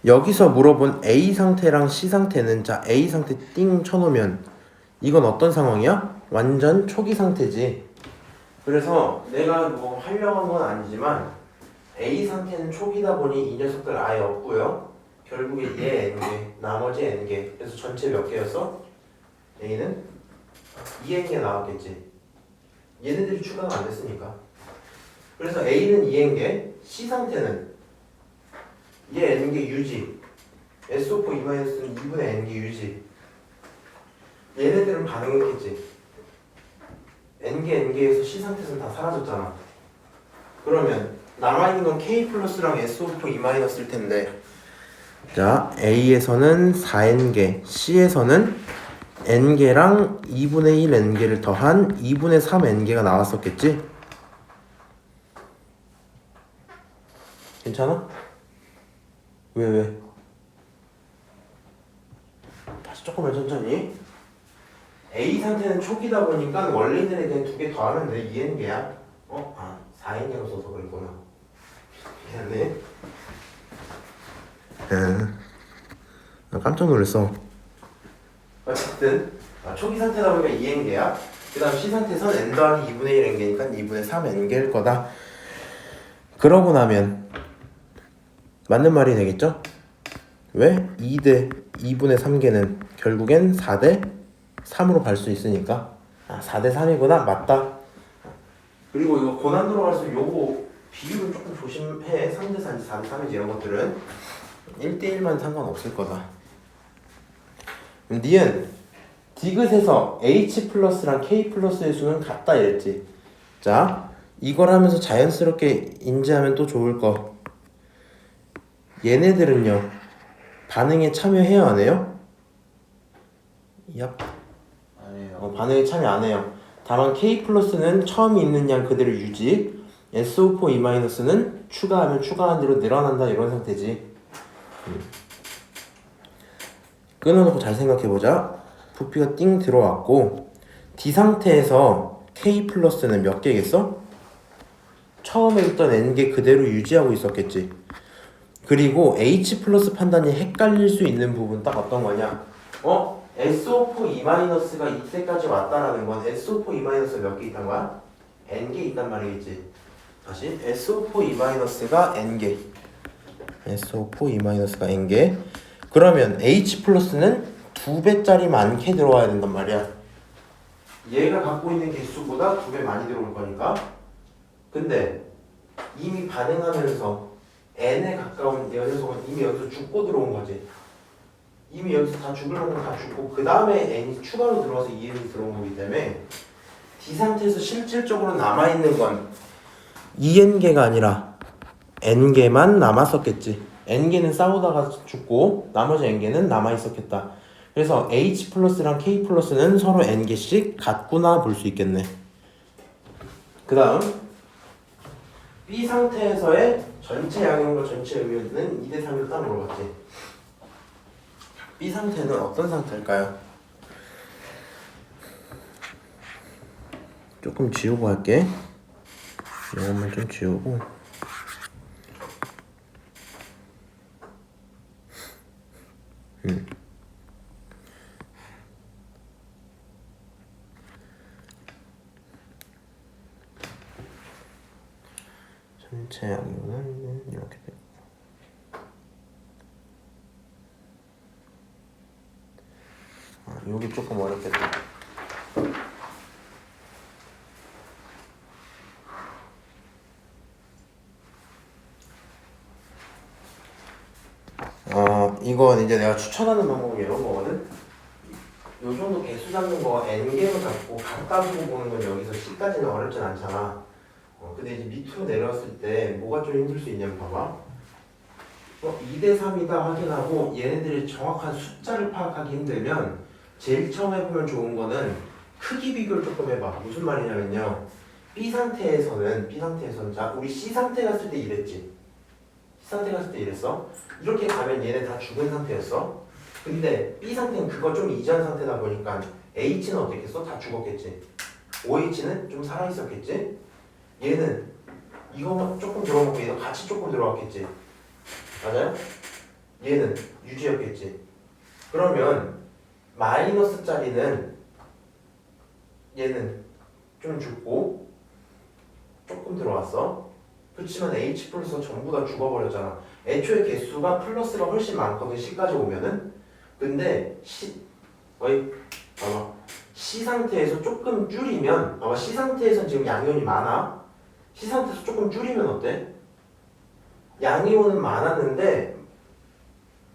여기서 물어본 A 상태랑 C 상태는, 자 A 상태 띵 쳐놓으면 이건 어떤 상황이야? 완전 초기 상태지. 그래서 내가 뭐 하려고 한 건 아니지만 A 상태는 초기다 보니 이 녀석들 아예 없고요. 결국에 얘 N개, 나머지 N개. 그래서 전체 몇 개였어? A는 2N개 나왔겠지. 얘네들이 추가가 안 됐으니까. 그래서 A는 2N개, C 상태는 얘 N개 유지, SO4 E-는 2분의 N개 유지. 얘네들은 반응했겠지. N개에서 C 상태에서는 다 사라졌잖아. 그러면 남아있는 건 K 플러스랑 SO4 E-일 텐데, 자 A에서는 4N개, C에서는 n개랑 2분의 1 n개를 더한 2분의 3 n개가 나왔었겠지? 괜찮아? 왜? 다시 조금만 천천히. A 상태는 초기다 보니까 원리들에 그냥 2개 더하면 돼. 2n개야. 4n개로 써서 그랬구나. 미안해. 나 깜짝 놀랐어. 어쨌든 초기 상태다 보니까 2n개야. 그 다음 C 상태에선 n 더하기 2분의 1 n개니까 2분의 3 n개일 거다. 그러고 나면 맞는 말이 되겠죠? 왜? 2대 2분의 3개는 결국엔 4대 3으로 갈 수 있으니까 4대 3이구나. 맞다. 그리고 이거 고난도로 갈수록 요거 비율은 조금 조심해. 3대 4인지 4대 3인지 이런 것들은 1대1만 상관없을 거다. 니은 디귿에서 H 플러스랑 K 플러스의 수는 같다 이랬지. 자, 이걸 하면서 자연스럽게 인지하면 또 좋을 거. 얘네들은요 반응에 참여해요 안 해요? 얍. 안 해요. 반응에 참여 안 해요. 다만 K 플러스는 처음 있는 양 그대로 유지, SO4 E-는 추가하면 추가한 대로 늘어난다 이런 상태지. 끊어놓고 잘 생각해보자. 부피가 띵 들어왔고 D 상태에서 K 플러스는 몇 개겠어? 처음에 있던 N개 그대로 유지하고 있었겠지. 그리고 H 플러스 판단이 헷갈릴 수 있는 부분 딱 어떤 거냐? SO4 E-가 이때까지 왔다라는 건 SO4 E- 몇 개 있단 거야? N개 있단 말이겠지. 다시 SO4 E-가 N개, SO4 E-가 N개. 그러면 H 플러스는 2배짜리 많게 들어와야 된단 말이야. 얘가 갖고 있는 개수보다 2배 많이 들어올 거니까. 근데 이미 반응하면서 n에 가까운 녀석은 이미 여기서 죽고 들어온 거지. 이미 여기서 다 죽을 만큼 다 죽고 그 다음에 n이 추가로 들어와서 2n이 들어온 거기 때문에 D 상태에서 실질적으로 남아있는 건 2n개가 아니라 n개만 남았었겠지. n개는 싸우다가 죽고 나머지 n개는 남아있었겠다. 그래서 H 플러스랑 K 플러스는 서로 n개씩 같구나 볼 수 있겠네. 그 다음 B 상태에서의 전체 양형과 전체 음유는 2대 3으로 딱 물어봤지. B 상태는 어떤 상태일까요? 조금 지우고 할게. 이것만 좀 지우고. 전체 양형은 이렇게 되고. 여기 조금 어렵겠다. 이건 이제 내가 추천하는 방법이 이런 거거든. 요 정도 개수 잡는 거 n개로 잡고 각각으로 보는 건 여기서 C까지는 어렵진 않잖아. 근데 이제 밑으로 내려왔을 때 뭐가 좀 힘들 수 있냐면 봐봐. 2대 3이다 확인하고 얘네들이 정확한 숫자를 파악하기 힘들면 제일 처음 해보면 좋은 거는 크기 비교를 조금 해봐. 무슨 말이냐면요. B 상태에서는 자 우리 C 상태 갔을 때 이랬지. C 상태 갔을 때 이랬어. 이렇게 가면 얘네 다 죽은 상태였어. 근데 B 상태는 그거 좀 이전 상태다 보니까 H는 어떻겠어? 다 죽었겠지. OH는 좀 살아있었겠지. 얘는 이거 조금 들어오고 얘도 같이 조금 들어왔겠지. 맞아요? 얘는 유지였겠지. 그러면 마이너스 짜리는 얘는 좀 죽고 조금 들어왔어. 그렇지만 H 플러스가 전부 다 죽어버렸잖아. 애초에 개수가 플러스가 훨씬 많거든. C까지 오면은. 근데 봐봐. C 상태에서 조금 줄이면 봐봐. C 상태에서는 지금 양이온이 많아. C 상태에서 조금 줄이면 어때? 양이온은 많았는데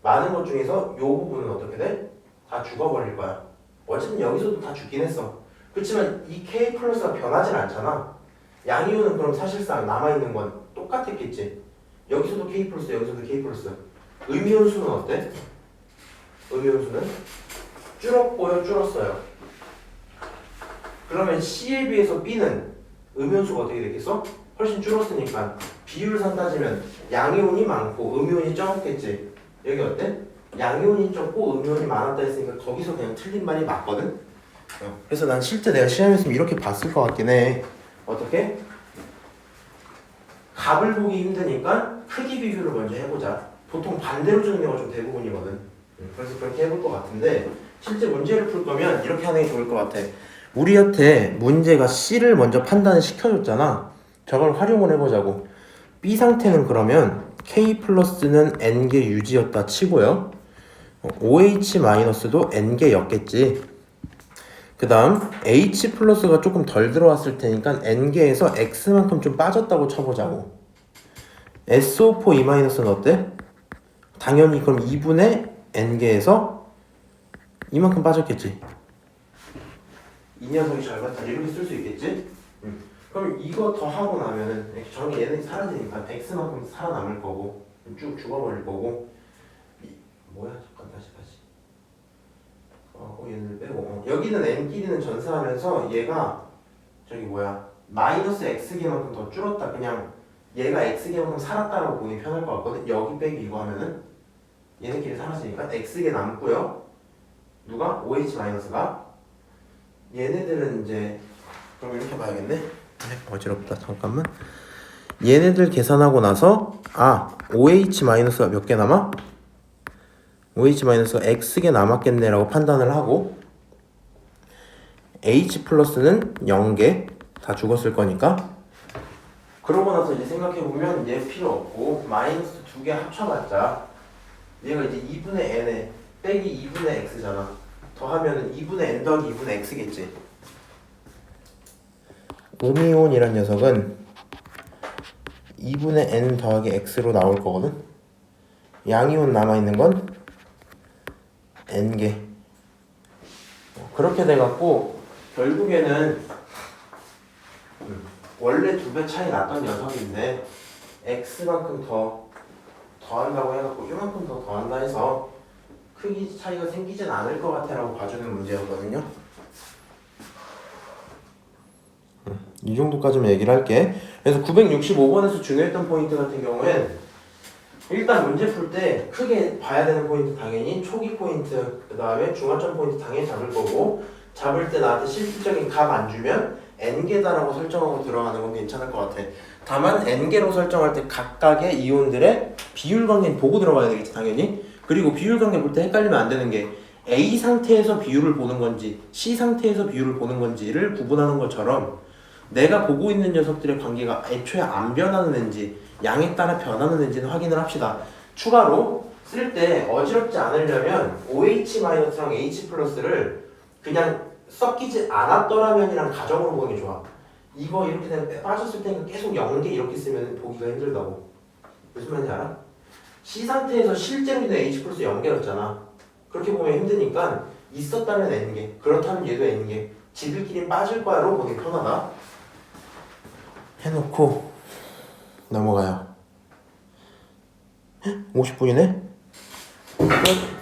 많은 것 중에서 이 부분은 어떻게 돼? 다 죽어버릴 거야. 어쨌든 여기서도 다 죽긴 했어. 그렇지만 이 K 플러스가 변하진 않잖아. 양이온은 그럼 사실상 남아있는 건 똑같았겠지. 여기서도 K 플러스, 여기서도 K 플러스. 음이온 수는 어때? 음이온 수는 줄었고요, 줄었어요. 그러면 C에 비해서 B는 음연수가 어떻게 되겠어? 훨씬 줄었으니까 비율상 따지면 양이온이 많고 음이온이 적었겠지. 여기 어때? 양이온이 적고 음이온이 많았다 했으니까 거기서 그냥 틀린 말이 맞거든? 그래서 난 실제 내가 시험했으면 이렇게 봤을 것 같긴 해. 어떻게? 값을 보기 힘드니까 크기 비교를 먼저 해보자. 보통 반대로 주는 경우가 좀 대부분이거든. 그래서 그렇게 해볼 것 같은데 실제 문제를 풀 거면 이렇게 하는 게 좋을 것 같아. 우리한테 문제가 C를 먼저 판단을 시켜줬잖아. 저걸 활용을 해보자고. B 상태는 그러면 K 플러스는 N개 유지였다 치고요. OH 마이너스도 N개였겠지. 그 다음 H 플러스가 조금 덜 들어왔을 테니까 N개에서 X만큼 좀 빠졌다고 쳐보자고. SO4 E 마이너스는 어때? 당연히 그럼 2분의 N개에서 이만큼 빠졌겠지. 이 녀석이 잘 맞다 이렇게 쓸 수 있겠지? 그럼 이거 더 하고 나면은 정이 얘는 사라지니까 X만큼 살아남을 거고 쭉 죽어버릴 거고 뭐야 잠깐 다시 얘는 빼고 여기는 N끼리는 전사하면서 얘가 저기 뭐야 마이너스 X개만큼 더 줄었다. 그냥 얘가 X개만큼 살았다라고 보기 편할 것 같거든. 여기 빼기 이거 하면은 얘네끼리 사라지니까 X개 남고요. 누가? OH 마이너스가 얘네들은 이제 그럼 이렇게 봐야겠네. 어지럽다. 잠깐만. 얘네들 계산하고 나서 OH 마이너스가 몇 개 남아? OH 마이너스가 X개 남았겠네 라고 판단을 하고 H 플러스는 0개 다 죽었을 거니까 그러고 나서 이제 생각해보면 얘 필요 없고 마이너스 2개 합쳐봤자 얘가 이제 2분의 n에 빼기 2분의 x잖아. 더하면은 2분의 n 더하기 2분의 x겠지. 음이온이란 녀석은 2분의 n 더하기 x로 나올 거거든. 양이온 남아있는 건 n개. 그렇게 돼갖고 결국에는 원래 2배 차이 났던 녀석인데 x만큼 더한다고 해갖고 이만큼 더 더한다 해서 크기 차이가 생기진 않을 것 같아 라고 봐주는 문제였거든요. 이 정도까지만 얘기를 할게. 그래서 965번에서 중요했던 포인트 같은 경우엔 일단 문제 풀 때 크게 봐야 되는 포인트 당연히 초기 포인트, 그 다음에 중화점 포인트 당연히 잡을 거고 잡을 때 나한테 실질적인 값 안 주면 n개다라고 설정하고 들어가는 건 괜찮을 것 같아. 다만 n개로 설정할 때 각각의 이온들의 비율 관계는 보고 들어가야 되겠지 당연히. 그리고 비율 관계 볼 때 헷갈리면 안 되는 게 A 상태에서 비율을 보는 건지 C 상태에서 비율을 보는 건지를 구분하는 것처럼 내가 보고 있는 녀석들의 관계가 애초에 안 변하는 애인지 양에 따라 변하는 애인지는 확인을 합시다. 추가로 쓸 때 어지럽지 않으려면 OH-랑 H+를 그냥 섞이지 않았더라면이랑 가정으로 보는 게 좋아. 이거 이렇게 되면 빠졌을 때는 계속 0개 이렇게 쓰면 보기가 힘들다고. 무슨 말인지 알아? C 상태에서 실제로 있는 H+ 0개였잖아. 그렇게 보면 힘드니까 있었다면 N개, 그렇다면 얘도 N개, 지들끼리 빠질 거야로 보기 편하다 해놓고 넘어가요. 50분이네? 끝.